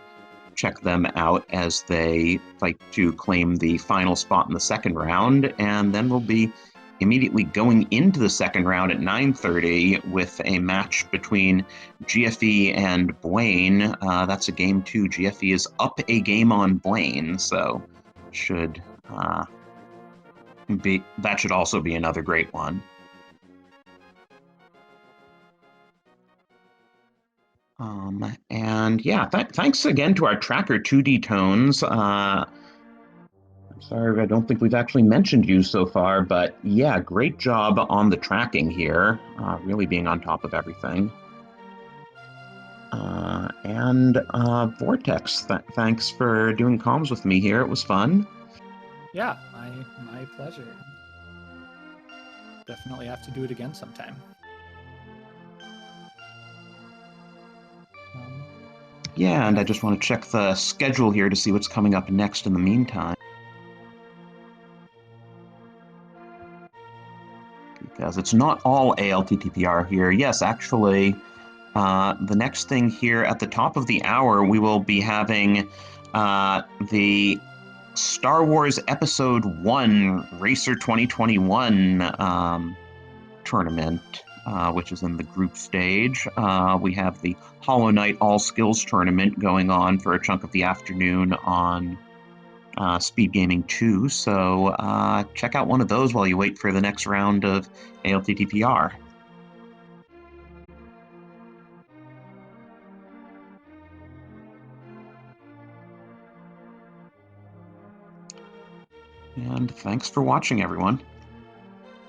check them out as they fight to claim the final spot in the second round, and then we'll be immediately going into the second round at 9:30 with a match between GFE and Blaine. That's a game 2. GFE is up a game on Blaine, so that should also be another great one. And yeah, thanks again to our tracker 2D Tones. I'm sorry, I don't think we've actually mentioned you so far, but yeah, great job on the tracking here, really being on top of everything. And Vortex, thanks for doing comms with me here. It was fun. Yeah, my pleasure. Definitely have to do it again sometime. Yeah, and I just want to check the schedule here to see what's coming up next in the meantime. Because it's not all ALTTPR here. Yes, actually, the next thing here at the top of the hour, we will be having the Star Wars Episode 1 Racer 2021 tournament, which is in the group stage. We have the Hollow Knight All Skills tournament going on for a chunk of the afternoon on SpeedGaming 2. So check out one of those while you wait for the next round of ALTTPR. And thanks for watching, everyone.